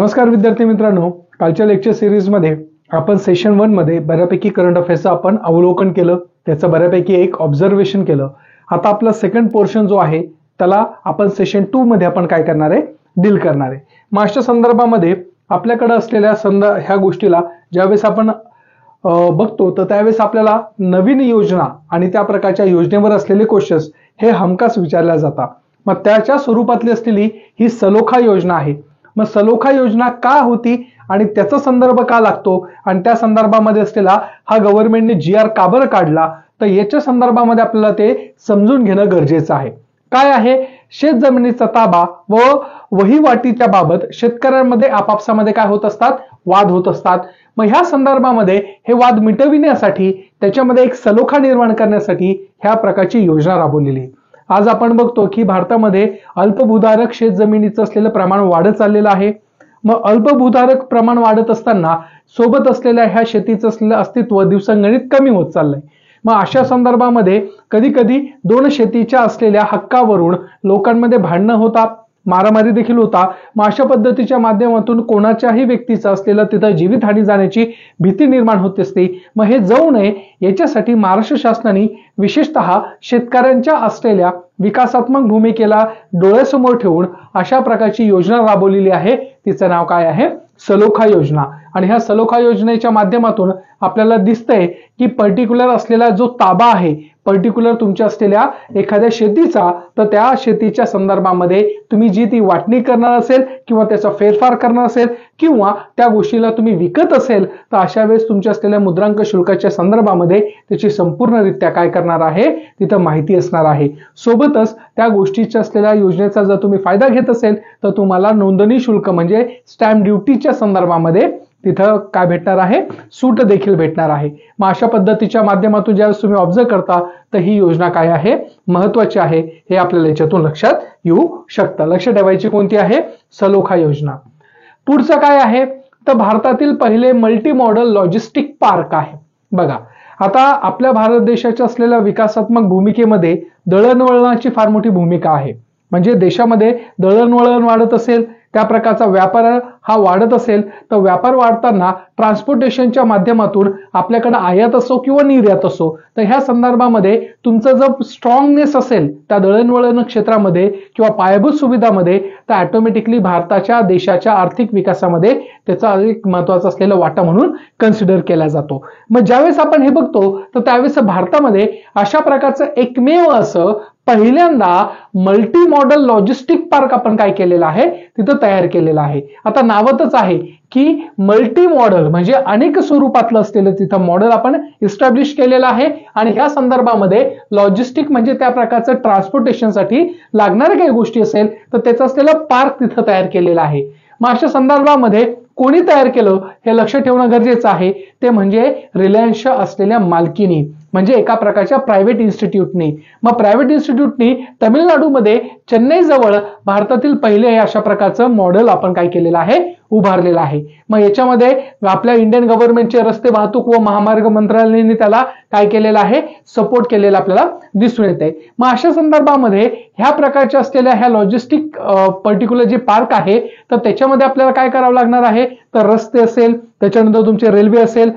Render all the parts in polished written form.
नमस्कार विद्यार्थी मित्रांनो, कालच्या लेक्चर सिरीज मध्ये आपण सेशन 1 मध्ये बऱ्यापैकी करंट अफेअर्सचं आपण अवलोकन केलं, त्याचं बऱ्यापैकी एक ऑब्झर्वेशन केलं. आता आपला सेकंड पोर्शन जो आहे त्याला आपण सेशन 2 मध्ये आपण काय करणार आहे, डील करणार आहे. मग अशा संदर्भामध्ये आपल्याकडे असलेल्या ह्या गोष्टीला ज्यावेळेस आपण बघतो तर त्यावेळेस आपल्याला नवीन योजना आणि त्या प्रकारच्या योजनेवर असलेले क्वेश्चन्स हे हमखास विचारल्या जातात. मग त्याच्या स्वरूपातली असलेली ही सलोखा योजना आहे. मग सलोखा योजना का होती आणि त्याचा संदर्भ का लागतो आणि त्या संदर्भामध्ये असलेला हा गव्हर्नमेंटने GR का बरं काढला, तर याच्या संदर्भामध्ये आपल्याला ते समजून घेणं गरजेचं आहे. काय आहे, शेत जमिनीचा ताबा व वहिवाटीच्या बाबत शेतकऱ्यांमध्ये आपापसामध्ये काय होत असतात, वाद होत असतात. मग ह्या संदर्भामध्ये हे वाद मिटविण्यासाठी त्याच्यामध्ये एक सलोखा निर्माण करण्यासाठी ह्या प्रकारची योजना राबवलेली आहे. आज आपण बघतो की भारतामध्ये अल्पभूधारक शेत जमिनीचं असलेलं प्रमाण वाढत चाललेलं आहे. मग अल्पभूधारक प्रमाण वाढत असताना सोबत असलेल्या ह्या शेतीचं असलेलं अस्तित्व दिवसांगणिक कमी होत चाललंय. मग अशा संदर्भामध्ये कधी कधी दोन शेतीच्या असलेल्या हक्कावरून लोकांमध्ये भांडणं होतात, मारामारी देखील होता. मग अशा पद्धतीच्या माध्यमातून कोणाच्याही व्यक्तीचं असलेलं तिथं जीवितहानी जाण्याची भीती निर्माण होत असते. मग हे जाऊ नये याच्यासाठी महाराष्ट्र शासनाने विशेषतः शेतकऱ्यांच्या असलेल्या विकासात्मक भूमिकेला डोळ्यासमोर ठेवून अशा प्रकारची योजना राबवलेली आहे. तिचं नाव काय आहे, सलोखा योजना. आणि ह्या सलोखा योजनेच्या माध्यमातून आपल्याला दिसतंय की पर्टिक्युलर असलेला जो ताबा आहे, पर्टिक्युलर तुमच्या असलेल्या एखाद्या शेतीचा, तर त्या शेतीच्या संदर्भामध्ये तुम्ही जी ती वाटणी करणार असेल किंवा त्याचा फेरफार करणार असेल किंवा त्या गोष्टीला तुम्ही विकत असेल, तर अशा वेळेस तुमच्या असलेल्या मुद्रांक शुल्काच्या संदर्भामध्ये त्याची संपूर्णरित्या काय करणार आहे, तिथं माहिती असणार आहे. सोबतच त्या गोष्टीच्या असलेल्या योजनेचा जर तुम्ही फायदा घेत असेल तर तुम्हाला नोंदणी शुल्क म्हणजे स्टॅम्प ड्युटीच्या संदर्भामध्ये तिथं काय भेटणार आहे, सूट देखील भेटणार आहे. मग अशा पद्धतीच्या माध्यमातून ज्यावेळेस तुम्ही ऑब्झर्व करता तर ही योजना काय आहे, महत्वाची आहे, हे आपल्याला याच्यातून लक्षात येऊ शकतं. लक्ष ठेवायची कोणती आहे, सलोखा योजना. पुढचं काय आहे, तर भारतातील पहिले मल्टी मॉडल लॉजिस्टिक पार्क आहे. बघा, आता आपल्या भारत देशाच्या असलेल्या विकासात्मक भूमिकेमध्ये दळणवळणाची फार मोठी भूमिका आहे. म्हणजे देशामध्ये दळणवळण वाढत असेल, त्या प्रकारचा व्यापार हा वाढत असेल, तर व्यापार वाढताना ट्रान्सपोर्टेशनच्या माध्यमातून आपल्याकडे आयात असो किंवा निर्यात असो, तर ह्या संदर्भामध्ये तुमचं जर स्ट्रॉंगनेस असेल त्या दळणवळण क्षेत्रामध्ये किंवा पायाभूत सुविधामध्ये, तर ऑटोमॅटिकली भारताच्या देशाच्या आर्थिक विकासामध्ये त्याचा एक महत्वाचा असलेला वाटा म्हणून कन्सिडर केला जातो. मग ज्यावेळेस आपण हे बघतो तर त्यावेळेस भारतामध्ये अशा प्रकारचं एकमेव असं पहिल्यांदा मल्टी मॉडल लॉजिस्टिक पार्क आपण काय केलेलं आहे, तिथं तयार केलेलं आहे. आता नावातच आहे की मल्टी मॉडल म्हणजे अनेक स्वरूपातलं असलेलं तिथं मॉडेल आपण इस्टॅब्लिश केलेलं आहे. आणि ह्या संदर्भामध्ये लॉजिस्टिक म्हणजे त्या प्रकारचं ट्रान्सपोर्टेशनसाठी लागणाऱ्या काही गोष्टी असेल तर त्याचं असलेलं पार्क तिथं तयार केलेलं आहे. मग अशा संदर्भामध्ये कोणी तयार केलं हे लक्ष ठेवणं गरजेचं आहे, ते म्हणजे रिलायन्सच्या असलेल्या मालकीनी, म्हणजे एका प्रकारच्या प्रायव्हेट इन्स्टिट्यूटनी. मग प्रायव्हेट इन्स्टिट्यूटनी तामिळनाडूमध्ये चेन्नई जवळ भारतातील पहिले अशा प्रकारचं मॉडेल आपण काय केलेलं आहे, उभारलेलं आहे. मग याच्यामध्ये आपल्या इंडियन गव्हर्नमेंटचे रस्ते वाहतूक व महामार्ग मंत्रालयाने त्याला काय केलेलं आहे, सपोर्ट केलेला आपल्याला दिसून येते. मग अशा संदर्भामध्ये ह्या प्रकारच्या असलेल्या ह्या लॉजिस्टिक पर्टिक्युलर जे पार्क आहे, तर त्याच्यामध्ये आपल्याला काय करावं लागणार आहे, तर रस्ते असेल, त्याच्यानंतर तुमचे रेल्वे असेल,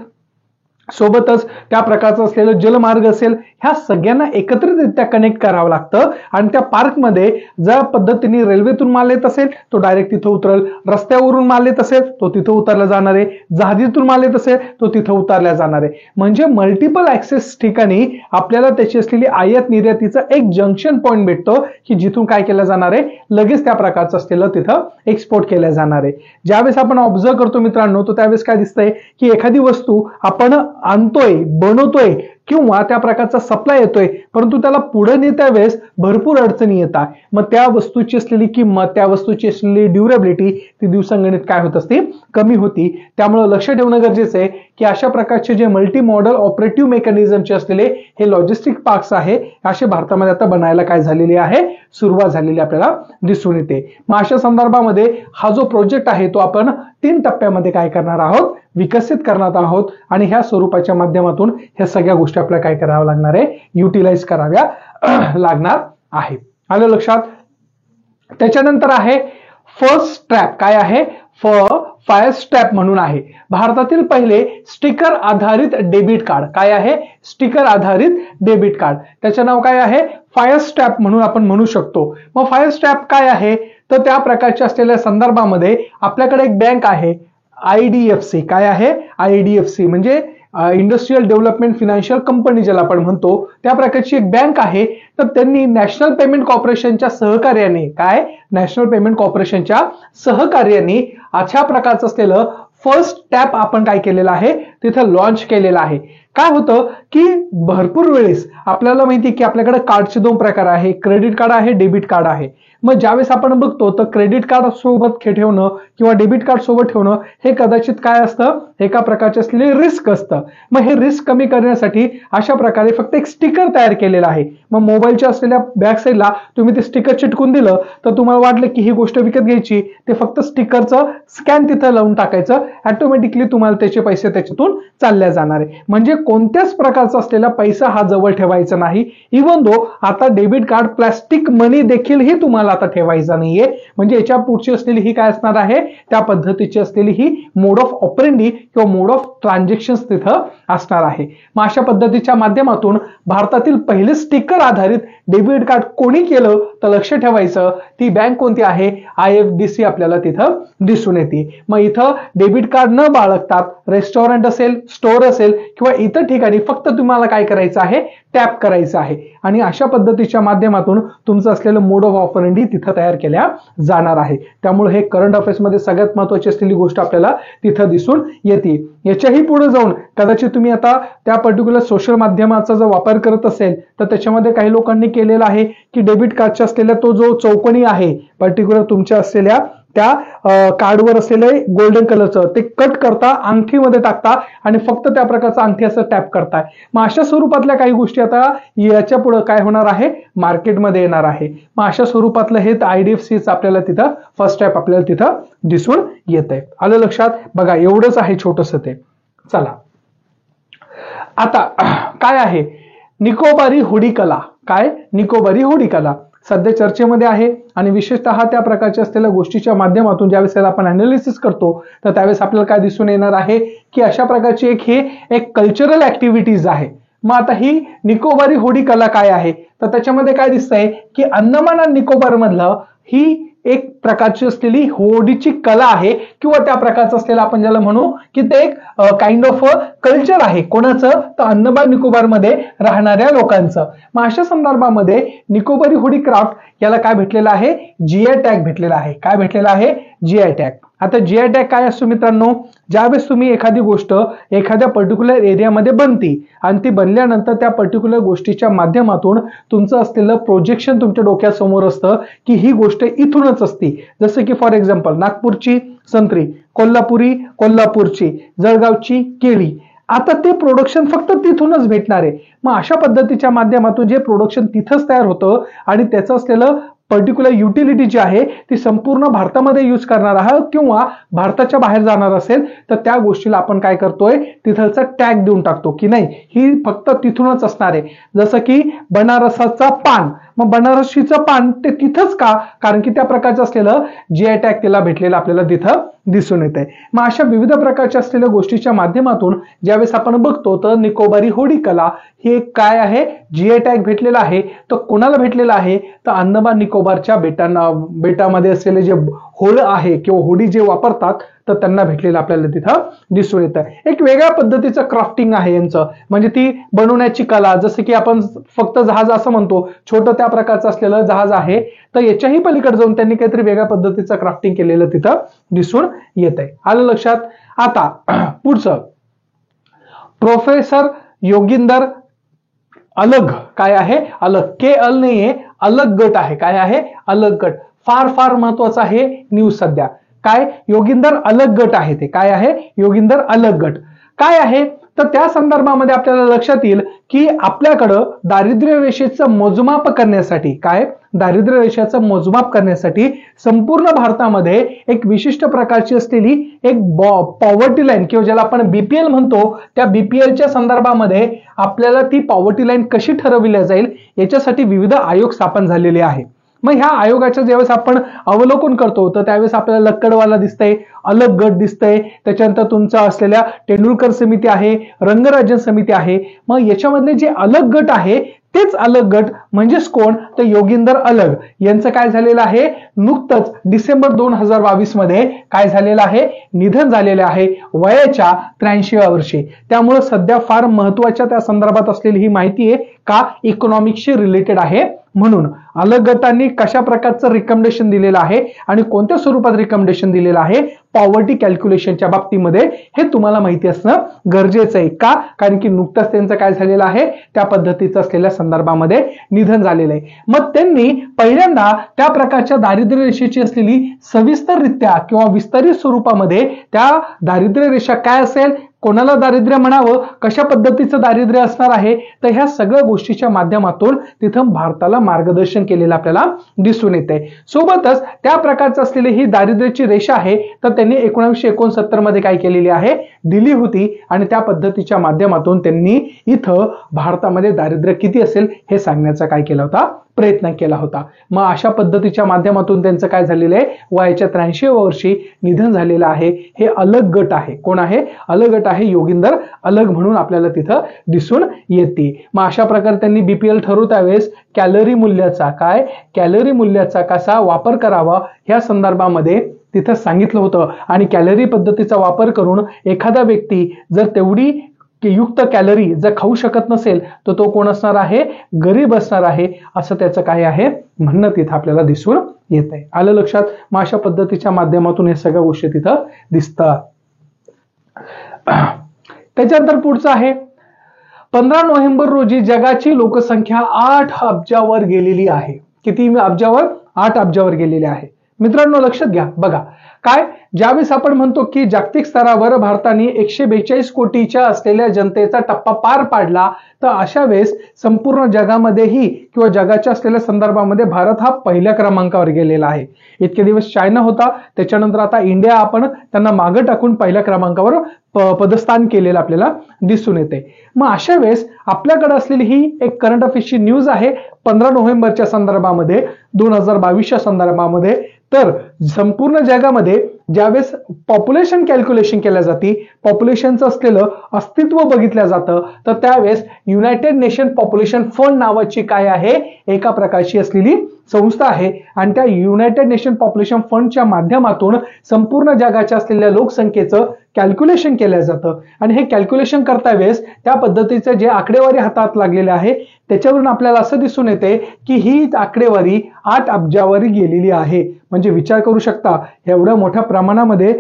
सोबतच त्या प्रकारचं असलेलं जलमार्ग असेल, ह्या सगळ्यांना एकत्रितरित्या कनेक्ट करावं लागतं. आणि त्या पार्कमध्ये ज्या पद्धतीने रेल्वेतून माल येत असेल तो डायरेक्ट तिथं उतरेल, रस्त्यावरून माल येत असेल तो तिथं उतरला जाणार आहे, जहाजीतून माल येत असेल तो तिथं उतरला जाणार आहे. म्हणजे मल्टिपल ऍक्सेस ठिकाणी आपल्याला त्याची असलेली आयात निर्यातीचं एक जंक्शन पॉईंट भेटतो की जिथून काय केलं जाणार आहे, लगेच त्या प्रकारचं असलेलं तिथं एक्सपोर्ट केलं जाणार आहे. ज्यावेळेस आपण ऑब्झर्व करतो मित्रांनो, तर त्यावेळेस काय दिसतंय की एखादी वस्तू आपण आणतोय, बनवतोय किंवा त्या प्रकारचा सप्लाय येतोय, परंतु त्याला पुढे नेत्या वेळेस भरपूर अडचणी येतात. मग त्या वस्तूची असलेली किंमत, त्या वस्तूची असलेली ड्युरेबिलिटी ती दिवसांगणिक काय होत असते, कमी होती. त्यामुळे लक्ष ठेवणं गरजेचं आहे की अशा प्रकारचे जे मल्टी मॉडल ऑपरेटिव्ह मेकॅनिझमचे असलेले हे लॉजिस्टिक पार्क्स आहे, असे भारतामध्ये आता बनायला काय झालेली आहे, सुरुवात झालेली आपल्याला दिसून येते. मग अशा संदर्भामध्ये हा जो प्रोजेक्ट आहे तो आपण 3 टप्प्यामध्ये काय करणार आहोत, विकसित करणार आहोत. आणि ह्या स्वरूपाच्या माध्यमातून ह्या सगळ्या गोष्टी आपल्याला काय कराव्या लागणार आहे, युटिलाइज कराव्या लागणार आहे. आलं लक्षात. त्याच्यानंतर आहे फर्स्ट ट्रॅक. काय आहे, फायरस्टॅप म्हणून आहे. भारतातील पहिले स्टिकर आधारित डेबिट कार्ड. काय आहे? स्टिकर आधारित डेबिट कार्ड. त्याचं नाव काय आहे? फायरस्टॅप म्हणून आपण म्हणू शकतो. मग फायरस्टॅप काय आहे? तर त्या प्रकारच्या असलेल्या संदर्भामध्ये आपल्याकडे एक बँक आहे IDFC. काय आहे? IDFC म्हणजे इंडस्ट्रियल डेव्हलपमेंट फायनान्शियल कंपनी ज्याला आपण म्हणतो त्या प्रकारची एक बँक आहे. तर त्यांनी नॅशनल पेमेंट कॉर्पोरेशनच्या सहकार्याने नॅशनल पेमेंट कॉर्पोरेशनच्या सहकार्याने अशा प्रकारचं असलेलं फर्स्ट टॅप आपण काय केलेलं आहे? तिथं लॉन्च केलेलं आहे. काय होतं की भरपूर वेळेस आपल्याला माहिती की आपल्याकडे कार्डचे 2 प्रकार आहे, क्रेडिट कार्ड आहे, डेबिट कार्ड आहे. मग ज्यावेळेस आपण बघतो तर क्रेडिट कार्ड सोबत ठेवणं किंवा डेबिट कार्ड सोबत ठेवणं हे कदाचित काय असतं? एका प्रकारचे असलेले रिस्क असतं. मग हे रिस्क कमी करण्यासाठी अशा प्रकारे फक्त एक स्टिकर तयार केलेला आहे. मग मोबाईलच्या असलेल्या बॅक साईडला तुम्ही ते स्टिकर चिटकून दिलं तर तुम्हाला वाटलं की ही गोष्ट विकत घ्यायची, ते फक्त स्टिकरचं स्कॅन तिथं लावून टाकायचं, ऑटोमॅटिकली तुम्हाला त्याचे पैसे त्याच्यातून चालले जाणार आहे. म्हणजे कोणत्याच प्रकारचा असलेला पैसा हा जवळ ठेवायचा नाही. इव्हन दो आता डेबिट कार्ड प्लास्टिक मनी देखील ही तुम्हाला आता ठेवायचा नाहीये. म्हणजे याच्या पुढची असलेली ही काय असणार आहे? त्या पद्धतीची असलेली ही मोड ऑफ ऑपरेंडी किंवा मोड ऑफ ट्रान्झॅक्शन तिथं असणार आहे. मग अशा पद्धतीच्या माध्यमातून भारतातील पहिले स्टिकर आधारित डेबिट कार्ड कोणी केलं तर लक्ष ठेवायचं ती बँक कोणती आहे? IFDC आपल्याला तिथं दिसून येते. मग इथं डेबिट कार्ड न बाळगतात रेस्टॉरंट असेल, स्टोअर असेल किंवा इतर ठिकाणी फक्त तुम्हाला काय करायचं आहे? टॅप करायचं आहे. आणि अशा पद्धतीच्या माध्यमातून तुमचं असलेलं मोड ऑफ ऑपरेंडी तिथं तयार केल्या जाणार आहे. त्यामुळे हे करंट अफेअर्स मध्ये सगळ्यात महत्त्वाची असलेली गोष्ट आपल्याला तिथं दिसून येते. याच्याही पुढे जाऊन कदाचित तुम्ही आता त्या पर्टिक्युलर सोशल माध्यमाचा जर वापर करत असेल तर त्याच्यामध्ये काही लोकांनी केलेला आहे की डेबिट कार्डच्या असलेला तो जो चौकोनी आहे पर्टिक्युलर तुमच्या असलेल्या त्या कार्डवर असलेले गोल्डन कलरचं ते कट करता अंगठीमध्ये टाकता आणि फक्त त्या प्रकारचा अंगठी असं टॅप करताय. मग अशा स्वरूपातल्या काही गोष्टी आता याच्या पुढे काय होणार आहे? मार्केटमध्ये येणार आहे. मग अशा स्वरूपातलं हे IDFC आपल्याला तिथं फर्स्ट टॅप आपल्याला तिथं दिसून येत आहे. आलं लक्षात? बघा एवढंच आहे छोटंसं ते. चला आता काय आहे? निकोबारी हुडी कला. काय? निकोबारी हुडी कला सध्या चर्चेमध्ये आहे आणि विशेषतः त्या प्रकारच्या असलेल्या गोष्टीच्या माध्यमातून ज्यावेळेस आपण अनालिसिस करतो तर त्यावेळेस आपल्याला काय दिसून येणार आहे की अशा प्रकारची एक कल्चरल ऍक्टिव्हिटीज आहे. मग आता ही निकोबारी हुडी कला काय आहे? तर त्याच्यामध्ये काय दिसतंय की अंदमान आणि निकोबार मधलं ही एक प्रकारची असलेली होडीची कला आहे किंवा त्या प्रकारचं असलेलं आपण ज्याला म्हणू की ते एक काइंड ऑफ कल्चर आहे. कोणाचं? तर अंदमान निकोबार मध्ये राहणाऱ्या लोकांचं. मग अशा संदर्भामध्ये निकोबारी हुडी क्राफ्ट याला काय भेटलेलं आहे? GI टॅग भेटलेला आहे. काय भेटलेला आहे? GI tag. आता GI टॅग काय असतो मित्रांनो? ज्यावेळेस तुम्ही एखादी गोष्ट एखाद्या पर्टिक्युलर एरियामध्ये बनती आणि ती बनल्यानंतर त्या पर्टिक्युलर गोष्टीच्या माध्यमातून तुमचं असलेलं प्रोजेक्शन तुमच्या डोक्यासमोर असतं की ही गोष्ट इथूनच असते. जसं की फॉर एक्झाम्पल नागपूरची संत्री, कोल्हापूरची, जळगावची केळी. आता ते प्रोडक्शन फक्त तिथूनच भेटणार आहे. मग अशा पद्धतीच्या माध्यमातून जे प्रोडक्शन तिथंच तयार होतं आणि त्याचं असलेलं पर्टिक्युलर युटिलिटी जी आहे ती संपूर्ण भारतामध्ये यूज करणार आहात किंवा भारताच्या बाहेर जाणार असेल तर त्या गोष्टीला आपण काय करतोय? तिथलचा टॅग देऊन टाकतो की नाही ही फक्त तिथूनच असणार आहे. जसं की बनारसाचा पान. मग बनारसीचं पान ते तिथंच का? कारण की त्या प्रकारचं असलेलं GI टॅग त्याला भेटलेलं आपल्याला तिथं दिसून येत आहे. मग अशा विविध प्रकारच्या असलेल्या गोष्टीच्या माध्यमातून ज्यावेळेस आपण बघतो तर निकोबारी हुडी कला हे काय आहे? GI टॅग भेटलेला आहे. तर कोणाला भेटलेला आहे? तर अंदमान निकोबारच्या बेटामध्ये असलेले जे होड आहे किंवा होडी जे वापरतात तर त्यांना भेटलेलं आपल्याला तिथं दिसून येतं. एक वेगळ्या पद्धतीचं क्राफ्टिंग आहे यांचं. म्हणजे ती बनवण्याची कला. जसं की आपण फक्त जहाज असं म्हणतो छोटं त्या प्रकारचं असलेलं जहाज आहे तर याच्याही पलीकडे जाऊन त्यांनी काहीतरी वेगळ्या पद्धतीचं क्राफ्टिंग केलेलं तिथं दिसून येत आहे. आलं लक्षात? आता पुढचं प्रोफेसर योगिंदर अलग. काय आहे? अलग. KL नाहीये, अलग गट आहे. काय आहे? अलग गट. फार महत्वाचं आहे न्यूज सध्या. काय? योगिंदर अलग गट आहे ते. काय आहे? योगिंदर अलग गट. काय आहे? तर त्या संदर्भामध्ये आपल्याला लक्षात येईल की आपल्याकडं दारिद्र्य रेषेचं मोजमाप करण्यासाठी काय? दारिद्र्य रेषेचं मोजमाप करण्यासाठी संपूर्ण भारतामध्ये एक विशिष्ट प्रकारची असलेली एक पॉवर्टी लाईन किंवा ज्याला आपण BPL म्हणतो त्या BPLच्या संदर्भामध्ये आपल्याला ती पॉवर्टी लाईन कशी ठरवली जाईल याच्यासाठी विविध आयोग स्थापन झालेले आहे. मग ह्या आयोगाच्या ज्यावेळेस आपण अवलोकन करतो तर त्यावेळेस आपल्याला लक्कडवाला दिसतंय, अलग गट दिसतंय, त्याच्यानंतर तुमचा असलेल्या तेंडुलकर समिती आहे, रंगराजन समिती आहे. मग याच्यामधले जे अलग गट आहे तेच अलग गट म्हणजेच कोण, तर योगिंदर अलग यांचं काय झालेलं आहे, नुकतंच डिसेंबर 2022 मध्ये काय झालेलं आहे, निधन झालेले आहे वयाच्या 83व्या वर्षी. त्यामुळे सध्या फार महत्वाच्या त्या संदर्भात असलेली ही माहिती आहे का, इकॉनॉमिक्सशी रिलेटेड आहे. म्हणून अलग गटांनी कशा प्रकारचं रिकमेंडेशन दिलेलं आहे आणि कोणत्या स्वरूपात रिकमेंडेशन दिलेलं आहे पॉवर्टी कॅल्क्युलेशनच्या बाबतीमध्ये हे तुम्हाला माहिती असणं गरजेचं आहे. का, कारण की नुकतंच त्यांचं काय झालेलं आहे, त्या पद्धतीचं असलेल्या संदर्भामध्ये निधन झालेलं आहे. मग त्यांनी पहिल्यांदा त्या प्रकारच्या दारिद्र्य रेषेची असलेली सविस्तररित्या किंवा विस्तारित स्वरूपामध्ये त्या दारिद्र्य रेषा काय असेल, कोणाला दारिद्र्य म्हणावं, कशा पद्धतीचं दारिद्र्य असणार आहे, तर ह्या सगळ्या गोष्टीच्या माध्यमातून तिथं भारताला मार्गदर्शन केलेलं आपल्याला दिसून येते. सोबतच त्या प्रकारचं असलेली ही दारिद्र्याची रेषा आहे तर त्यांनी 1969 मध्ये काय केलेली आहे, दिली होती आणि त्या पद्धतीच्या माध्यमातून त्यांनी इथं भारतामध्ये दारिद्र्य किती असेल हे सांगण्याचा काय केला होता, प्रयत्न केला होता. मग अशा पद्धतीच्या माध्यमातून त्यांचं काय झालेलं आहे, वयाच्या 83व्या वर्षी निधन झालेलं आहे. हे अलग गट आहे. कोण आहे, अलग गट आहे, योगिंदर अलग म्हणून आपल्याला तिथं दिसून येते. मग अशा प्रकारे त्यांनी बीपीएल ठरवता वेळेस कॅलरी मूल्याचा कॅलरी मूल्याचा कसा वापर करावा ह्या संदर्भामध्ये तिथं सांगितलं होतं. आणि कॅलरी पद्धतीचा वापर करून एखादा व्यक्ती जर तेवढी युक्त कॅलरी जर खाऊ शकत नसेल तर तो कोण असणार आहे, गरीब असणार आहे, असं त्याचं काय आहे म्हणणं तिथं आपल्याला दिसून येत आहे. आलं लक्षात. मग अशा पद्धतीच्या माध्यमातून हे सगळ्या गोष्टी तिथं दिसतात. त्याच्यानंतर पुढचं आहे 15 नोव्हेंबर रोजी जगाची लोकसंख्या 8 अब्जावर गेलेली आहे. किती अब्जावर, 8 अब्जावर गेलेली आहे. मित्रांनो लक्षात घ्या. बघा काय, ज्यावेळेस आपण म्हणतो की जागतिक स्तरावर भारताने 142 कोटीच्या असलेल्या जनतेचा टप्पा पार पाडला, तर अशा वेळेस संपूर्ण जगामध्येही किंवा जगाच्या असलेल्या संदर्भामध्ये भारत हा पहिल्या क्रमांकावर गेलेला आहे. इतके दिवस चायना होता, त्याच्यानंतर आता इंडिया आपण त्यांना मागे टाकून पहिल्या क्रमांकावर पदस्थान केलेलं आपल्याला दिसून येते. मग अशा वेळेस आपल्याकडे असलेली ही एक करंट अफेअर्सची न्यूज आहे 15 नोव्हेंबरच्या संदर्भामध्ये 2022च्या संदर्भामध्ये. तर संपूर्ण जगामध्ये ज्यावेळेस पॉप्युलेशन कॅल्क्युलेशन केल्या जाते, पॉप्युलेशनचं असलेलं अस्तित्व बघितलं जातं, तर त्यावेळेस युनायटेड नेशन पॉप्युलेशन फंड नावाची काय आहे, एका प्रकारची असलेली संस्था आहे. आणि त्या युनायटेड नेशन पॉप्युलेशन फंडच्या माध्यमातून संपूर्ण जगाच्या असलेल्या लोकसंख्येचं कॅल्क्युलेशन केलं जातं. आणि हे कॅल्क्युलेशन करता वेळेस त्या पद्धतीचे जे आकडेवारी हातात लागलेले आहे त्याच्यावरून आपल्याला असं दिसून येते की ही आकडेवारी 8 अब्जावर गेलेली आहे. म्हणजे विचार करू शकता एवढ्या मोठ्या प्रमाणामध्ये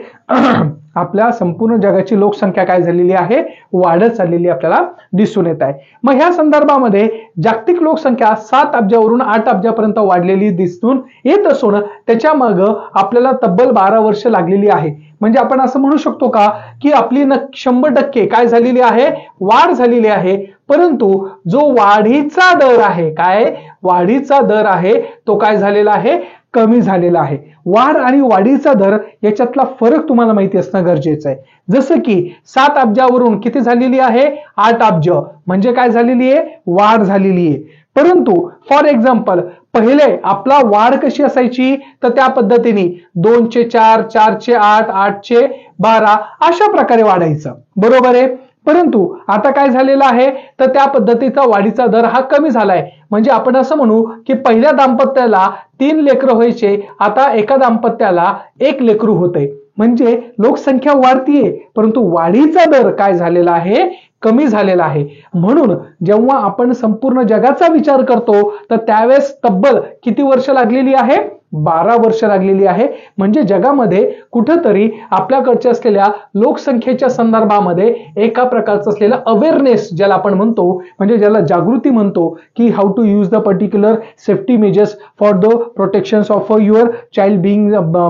आपल्या संपूर्ण जगाची लोकसंख्या काय झालेली आहे, वाढत चाललेली आपल्याला दिसून येत आहे. मग ह्या संदर्भामध्ये जागतिक लोकसंख्या 7 अब्जावरून 8 अब्जापर्यंत वाढलेली दिसून येत असून त्याच्या मागे आपल्याला तब्बल 12 वर्ष लागलेली आहे. म्हणजे आपण असं म्हणू शकतो का की आपली 100% काय झालेली आहे, वाढ झालेली आहे. परंतु जो वाढीचा दर आहे, काय वाढीचा दर आहे तो काय झालेला आहे, कमी झालेला आहे. वाढ आणि वाढीचा दर याच्यातला फरक तुम्हाला माहिती असणं गरजेचं आहे. जसं की 7 अब्जावरून किती झालेली आहे, 8 अब्ज, म्हणजे काय झालेली आहे, वाढ झालेली आहे. परंतु फॉर एक्झाम्पल पहिले आपला वाढ कशी असायची, तर त्या पद्धतीने 2 चे 4, 4 चे 8, 8 चे 12 अशा प्रकारे वाढायचं, बरोबर आहे. परंतु आता काय झालेलं आहे, तर त्या पद्धतीचा वाढीचा दर हा कमी झालाय. म्हणजे आपण असं म्हणू की पहिल्या दाम्पत्याला 3 लेकरं व्हायचे, आता एका दाम्पत्याला 1 लेकरू होते. म्हणजे लोकसंख्या वाढतीये परंतु वाढीचा दर काय झालेला आहे, कमी झालेला आहे. म्हणून जेव्हा आपण संपूर्ण जगाचा विचार करतो तर त्यावेळेस तब्बल किती वर्ष लागलेली आहे, 12 वर्ष लागलेली आहे. म्हणजे जगामध्ये कुठेतरी आपल्याकडच्या असलेल्या लोकसंख्येच्या संदर्भामध्ये एका प्रकारचं असलेलं अवेअरनेस ज्याला आपण म्हणतो, म्हणजे ज्याला जागृती म्हणतो की how to use the particular safety measures for the protection of your child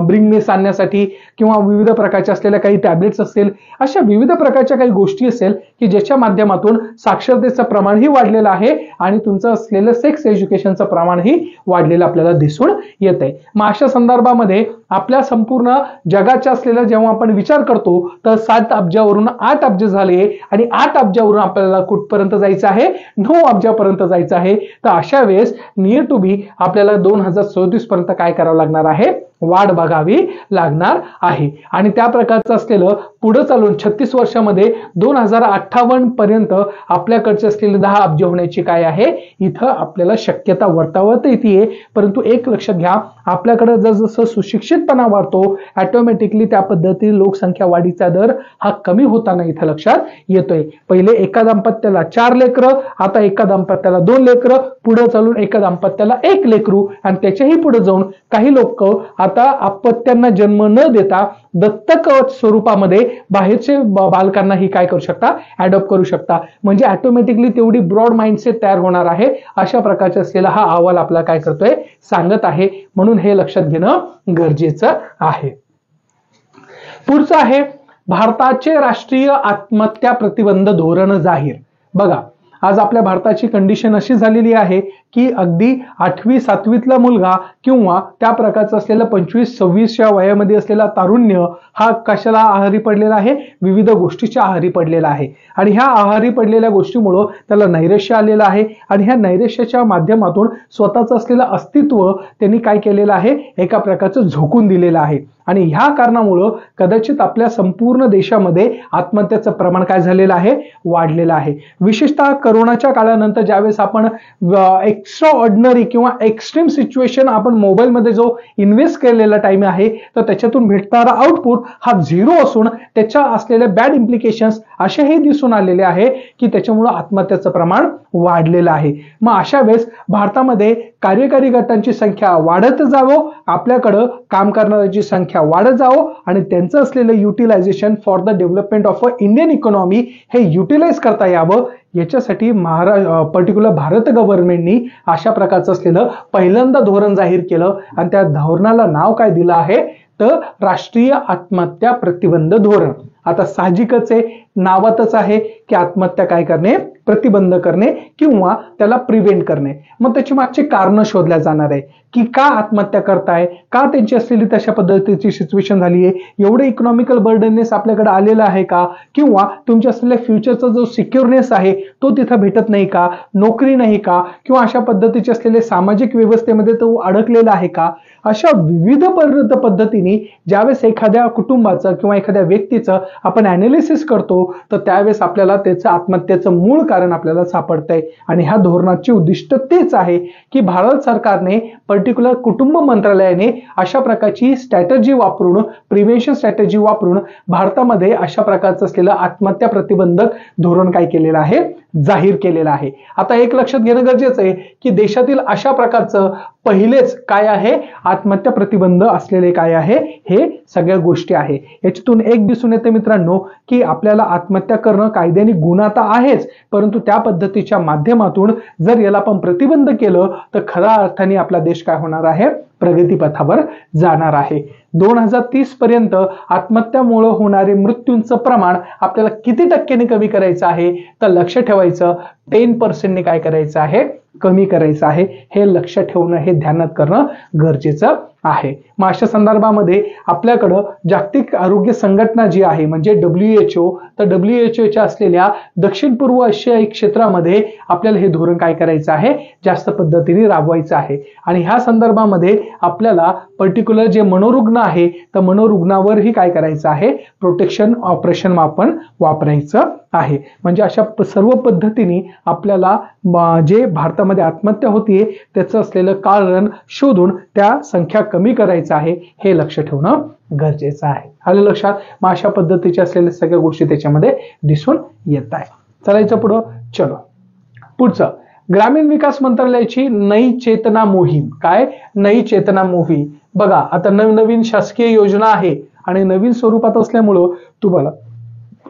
ब्रिंगनेस आणण्यासाठी, किंवा विविध प्रकारच्या असलेल्या काही टॅबलेट्स असतील, अशा विविध प्रकारच्या काही गोष्टी असेल की ज्याच्या माध्यमातून साक्षरतेचं प्रमाणही वाढलेलं आहे आणि तुमचं असलेलं सेक्स एज्युकेशनचं प्रमाणही वाढलेलं आपल्याला दिसून येत आहे. मग अशा संदर्भामध्ये आपल्या संपूर्ण जगाच्या असलेला जेव्हा आपण विचार करतो तर 7 अब्जावरून 8 अब्ज झाले आणि 8 अब्जावरून आपल्याला कुठपर्यंत जायचं आहे, 9 अब्जापर्यंत जायचं आहे. तर अशा वेळेस नियर टू बी आपल्याला 2034 पर्यंत काय करावं लागणार आहे, वाढ बघावी लागणार आहे. आणि त्या प्रकारचं असलेलं पुढे चालून 36 वर्षामध्ये 2058 पर्यंत आपल्याकडचे असलेले 10 अब्ज होण्याची काय आहे इथं आपल्याला शक्यता वर्तवता येते. परंतु एक लक्षात घ्या, आपल्याकडे जसं सुशिक्षितपणा वाढतो ऑटोमॅटिकली त्या पद्धतीने लोकसंख्या वाढीचा दर हा कमी होताना इथं लक्षात येतोय. पहिले एका दाम्पत्याला 4 लेकरं, आता एका दाम्पत्याला 2 लेकरं, पुढे चालून एका दाम्पत्याला 1 लेकरू आणि त्याच्याही पुढे जाऊन काही लोक आता अपत्यांना जन्म न देता दत्तक स्वरूपामध्ये बाहेरचे बालकांना ही काय करू शकता, अडॉप्ट करू शकता. म्हणजे ऑटोमॅटिकली तेवढी ब्रॉड माइंडसेट तयार होणार आहे. अशा प्रकारचा असलेला हा अहवाल आपला काय करतोय, सांगत आहे. म्हणून हे लक्षात घेणं गरजेचं आहे. पुढचं आहे भारताचे राष्ट्रीय आत्महत्या प्रतिबंध धोरण जाहीर. बघा, आज आपल्या भारताची कंडिशन अशी झालेली आहे की अगदी 8वी 7वीतला मुलगा किंवा त्या प्रकारचा असलेला 25-26 वयामध्ये असलेला तारुण्य हा कशाला आहारी पडलेला आहे, विविध गोष्टीच्या आहारी पडलेला आहे. आणि ह्या आहारी पडलेल्या गोष्टीमुळे त्याला नैराश्य आलेलं आहे आणि ह्या नैराश्याच्या माध्यमातून स्वतःचं असलेलं अस्तित्व त्यांनी काय केलेलं आहे, एका प्रकारचं झोकून दिलेलं आहे. आणि ह्या कारणामुळं कदाचित आपल्या संपूर्ण देशामध्ये आत्महत्याचं प्रमाण काय झालेलं आहे, वाढलेलं आहे. विशेषतः कोरोनाच्या काळानंतर ज्यावेळेस आपण एक्स्ट्रा ऑर्डिनरी किंवा एक्स्ट्रीम सिच्युएशन आपण मोबाईलमध्ये जो इन्व्हेस्ट केलेला टाइम आहे तर त्याच्यातून भेटणारा आउटपुट हा 0 असून त्याच्या असलेले बॅड इम्प्लिकेशन्स असेही दिसून आलेले आहे की त्याच्यामुळे आत्महत्याचं प्रमाण वाढलेलं आहे. मग अशा वेळेस भारतामध्ये कार्यकारी गटांची संख्या वाढत जावं, आपल्याकडं काम करणाऱ्यांची संख्या वाढत जावं आणि त्यांचं असलेलं utilization for the development of Indian economy हे युटिलाइज करता यावं, याच्यासाठी पर्टिक्युलर भारत गव्हर्नमेंटनी अशा प्रकारचं असलेलं पहिल्यांदा धोरण जाहीर केलं आणि त्या धोरणाला नाव काय दिलं आहे तर राष्ट्रीय आत्महत्या प्रतिबंध धोरण. आता साहजिकच आहे, नावातच आहे की आत्महत्या काय करणे, प्रतिबंध करणे किंवा त्याला प्रिव्हेंट करणे. मग त्याची मागची कारण शोधल्या जाणार आहे की का आत्महत्या करताय, का त्यांची असलेली तशा पद्धतीची सिच्युएशन झाली आहे, एवढं इकॉनॉमिकल बर्डननेस आपल्याकडे आलेलं आहे का, किंवा तुमच्या असलेल्या फ्युचरचा जो सिक्युअरनेस आहे तो तिथं भेटत नाही का, नोकरी नाही का, किंवा अशा पद्धतीचे असलेले सामाजिक व्यवस्थेमध्ये तो अडकलेला आहे का. अशा विविध पद्धतीने ज्यावेळेस एखाद्या कुटुंबाचं किंवा एखाद्या व्यक्तीचं आपण अनालिसिस करतो तर त्यावेळेस आपल्याला त्याचं आत्महत्येचं मूळ कारण आपल्याला सापडतंय. आणि ह्या धोरणाचे उद्दिष्ट तेच आहे की भारत सरकारने पर्टिक्युलर कुटुंब मंत्रालयाने अशा प्रकारची स्ट्रॅटेजी वापरून, प्रिव्हेन्शन स्ट्रॅटेजी वापरून भारतामध्ये अशा प्रकारचं असलेलं आत्महत्या प्रतिबंधक धोरण काय केलेलं आहे, जाहीर केलेलं आहे. आता एक लक्षात घेणं गरजेचं आहे की देशातील अशा प्रकारचं पहिलेच काय आहे, आत्महत्या प्रतिबंध असलेले काय आहे, हे सगळ्या गोष्टी आहे. याच्यातून एक दिसून येते मित्रांनो की आपल्याला आत्महत्या करणं कायद्याने गुन्हा तर आहेच, परंतु त्या पद्धतीच्या माध्यमातून जर याला आपण प्रतिबंध केलं तर खऱ्या अर्थाने आपला देश काय होणार आहे, प्रगतीपथावर जाणार आहे. 2030 पर्यंत आत्महत्यामुळे होणारे मृत्यूंचं प्रमाण आपल्याला किती टक्क्यांनी कमी करायचं आहे तर लक्ष ठेवायचं 10% काय करायचं आहे, कमी करायचं आहे. हे लक्ष ठेवणं, हे ध्यानात करणं गरजेचं आहे. मग अशा संदर्भामध्ये आपल्याकडं जागतिक आरोग्य संघटना जी आहे म्हणजे WHO, तर WHO असलेल्या दक्षिण पूर्व आशियाई क्षेत्रामध्ये आपल्याला हे धोरण काय करायचं आहे, जास्त पद्धतीने राबवायचं आहे. आणि ह्या संदर्भामध्ये आपल्याला पर्टिक्युलर जे मनोरुग्ण आहे तर मनोरुग्णावरही काय करायचं आहे, प्रोटेक्शन ऑपरेशन आपण वापरायचं आहे. म्हणजे अशा सर्व पद्धतीने आपल्याला जे भारतामध्ये आत्महत्या होतीये त्याचं असलेलं कारण शोधून त्या संख्या कमी करायचं आहे, हे लक्ष ठेवणं गरजेचं आहे. आलं लक्षात. मग अशा पद्धतीच्या असलेल्या सगळ्या गोष्टी त्याच्यामध्ये दिसून येत आहे. चलायचं पुढं. चलो पुढचं, ग्रामीण विकास मंत्रालयाची नई चेतना मोहीम. काय नई चेतना मोहीम? बघा, आता नवनवीन शासकीय योजना आहे आणि नवीन स्वरूपात असल्यामुळं तुम्हाला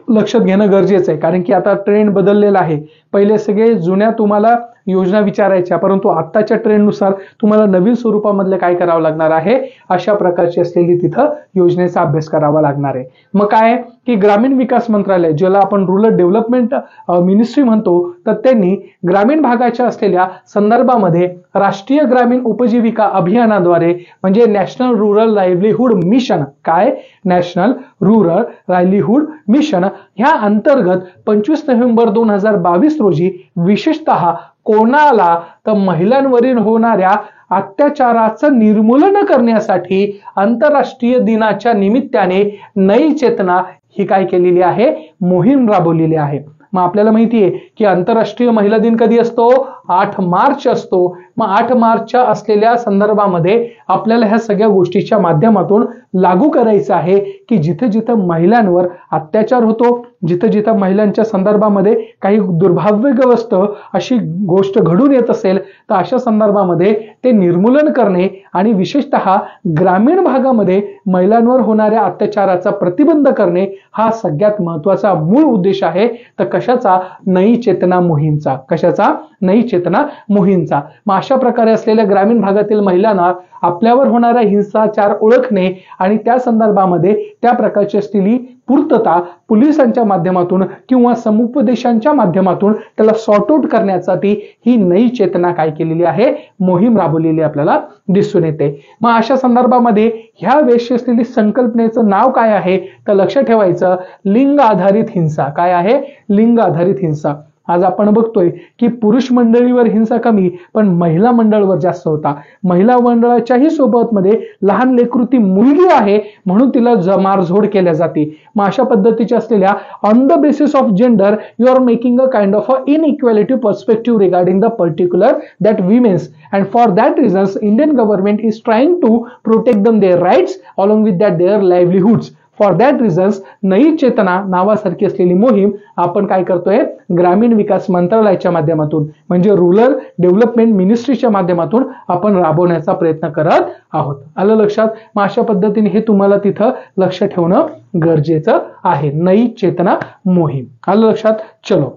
लक्षात घेणं गरजेचं आहे, कारण की आता ट्रेंड बदललेला आहे. पहिले सगळे जुन्या तुम्हाला योजना विचारायच्या, परंतु आत्ताच्या ट्रेंडनुसार तुम्हाला नवीन स्वरूपामधले काय करावं लागणार आहे, अशा प्रकारची असलेली तिथं योजनेचा अभ्यास करावा लागणार आहे. मग काय की ग्रामीण विकास मंत्रालय, ज्याला आपण रुरल डेव्हलपमेंट मिनिस्ट्री म्हणतो, तर त्यांनी ग्रामीण भागाच्या असलेल्या संदर्भामध्ये राष्ट्रीय ग्रामीण उपजीविका अभियानाद्वारे म्हणजे नॅशनल रुरल लाईव्हलीहूड मिशन, काय नॅशनल रुरल लाईव्हलीहूड मिशन ह्या अंतर्गत 25 नोव्हेंबर 2022 रोजी विशेषतः कोणाला तर महिलांवरील होणाऱ्या अत्याचाराचं निर्मूलन करण्यासाठी आंतरराष्ट्रीय दिनाच्या निमित्ताने नई चेतना ही काय केलेली आहे, मोहीम राबवलेली आहे. मग आपल्याला माहिती आहे की आंतरराष्ट्रीय महिला दिन कधी असतो, 8 मार्च असतो. मग 8 मार्चच्या असलेल्या संदर्भामध्ये आपल्याला ह्या सगळ्या गोष्टीच्या माध्यमातून लागू करायचं आहे की जिथे जिथं महिलांवर अत्याचार होतो, जिथं जिथं महिलांच्या संदर्भामध्ये काही दुर्भाग्यग्रस्त अशी गोष्ट घडून येत असेल तर अशा संदर्भामध्ये ते निर्मूलन करणे आणि विशेषतः ग्रामीण भागामध्ये महिलांवर होणाऱ्या अत्याचाराचा प्रतिबंध करणे हा सगळ्यात महत्वाचा मूळ उद्देश आहे. तर कशाचा, नई चेतना मोहीमचा. कशाचा, नई चेतना मोहीमचा. मग अशा प्रकारे असलेल्या ग्रामीण भागातील महिलांना आपल्यावर होणारा हिंसाचार ओळखणे आणि त्या संदर्भामध्ये त्या प्रकारची असलेली पूर्तता पोलिसांच्या माध्यमातून किंवा समुपदेशांच्या माध्यमातून त्याला सॉर्ट आउट करण्यासाठी ही नई चेतना काय केलेली आहे, मोहीम राबवलेली आपल्याला दिसून येते. मग अशा संदर्भामध्ये ह्या वेळी असलेली संकल्पनेचं नाव काय आहे तर लक्ष ठेवायचं, लिंग आधारित हिंसा. काय आहे, लिंग आधारित हिंसा. आज आपण बघतोय की पुरुष मंडळीवर हिंसा कमी पण महिला मंडळावर जास्त होता. महिला मंडळाच्याही सोबत मध्ये लहान लेकरू ती मुलगी आहे म्हणून तिला मारझोड केल्या जाते. मग अशा पद्धतीच्या असलेल्या on the basis of gender you are making a kind of a inequality perspective regarding the particular that women's and for that reasons Indian government is trying to protect them their rights along with that their livelihoods. For that reasons नई चेतना नावासारखी असलेली मोहीम आपण काय करतोय, ग्रामीण विकास मंत्रालयाच्या माध्यमातून म्हणजे रुरल डेव्हलपमेंट मिनिस्ट्रीच्या माध्यमातून आपण राबवण्याचा प्रयत्न करत आहोत. आलं लक्षात. मग अशा पद्धतीने हे तुम्हाला तिथं लक्ष ठेवणं गरजेचं आहे, नई चेतना मोहीम. आलं लक्षात. चलो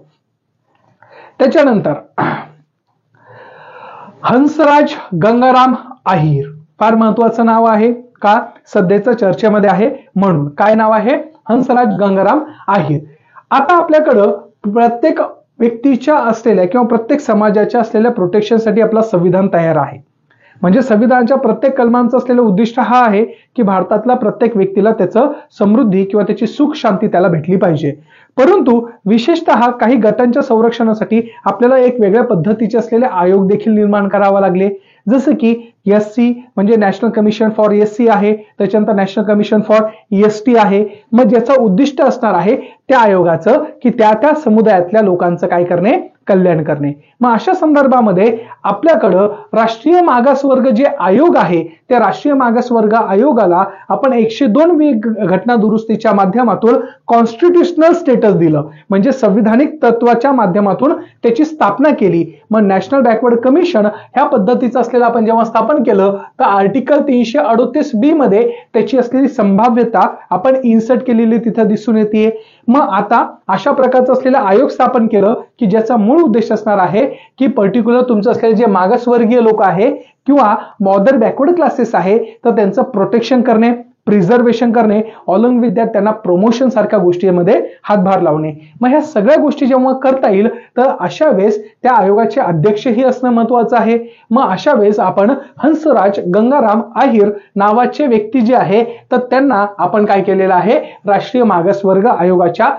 त्याच्यानंतर हंसराज गंगाराम आहिर, फार महत्वाचं नाव आहे का, सध्याच्या चर्चेमध्ये आहे म्हणून. काय नाव आहे, हंसराज गंगाराम आहिर. आता आपल्याकडं प्रत्येक व्यक्तीच्या असलेल्या किंवा प्रत्येक समाजाच्या असलेल्या प्रोटेक्शनसाठी आपला संविधान तयार आहे. म्हणजे संविधानाच्या प्रत्येक कलमांचं असलेलं उद्दिष्ट हा आहे की भारतातल्या प्रत्येक व्यक्तीला त्याचं समृद्धी किंवा त्याची सुख शांती त्याला भेटली पाहिजे. परंतु विशेषतः काही गटांच्या संरक्षणासाठी आपल्याला एक वेगळ्या पद्धतीचे असलेले आयोग देखील निर्माण करावे लागले. जसं की SC म्हणजे नॅशनल कमिशन फॉर SC आहे, त्याच्यानंतर नॅशनल कमिशन फॉर ST आहे. मग ज्याचं उद्दिष्ट असणार आहे त्या आयोगाचं की त्या त्या समुदायातल्या लोकांचं काय करणे, कल्याण करणे. मग अशा संदर्भामध्ये आपल्याकडं राष्ट्रीय मागासवर्ग जे आयोग आहे त्या राष्ट्रीय मागासवर्ग आयोगाला आपण 102 घटना दुरुस्तीच्या माध्यमातून कॉन्स्टिट्युशनल स्टेटस दिलं, म्हणजे संविधानिक तत्वाच्या माध्यमातून त्याची स्थापना केली. मग नॅशनल बॅकवर्ड कमिशन ह्या पद्धतीचं असलेलं आपण जेव्हा स्थापन केलं तर आर्टिकल 338B मध्ये त्याची असलेली संभाव्यता आपण इन्सर्ट केलेली तिथे दिसून येते. मग आता अशा प्रकारचं असलेलं आयोग स्थापन केलं की ज्याचा मूळ उद्देश असणार आहे की पर्टिक्युलर तुमचं असलेले जे मागासवर्गीय लोक आहे किंवा मॉदर बॅकवर्ड क्लासेस आहे तर त्यांचं प्रोटेक्शन करणे, प्रिझर्वेशन करणे, ऑलॉंग विथ दॅट त्यांना प्रमोशन सारख्या गोष्टींमध्ये हातभार लावणे. मग ह्या सगळ्या गोष्टी जेव्हा करता येईल तर अशा वेळेस त्या आयोगाचे अध्यक्षही असणं महत्वाचं आहे. मग अशा वेळेस आपण हंसराज गंगाराम आहिर नावाचे व्यक्ती जे आहे तर त्यांना आपण काय केलेलं आहे, राष्ट्रीय मागासवर्ग आयोगाच्या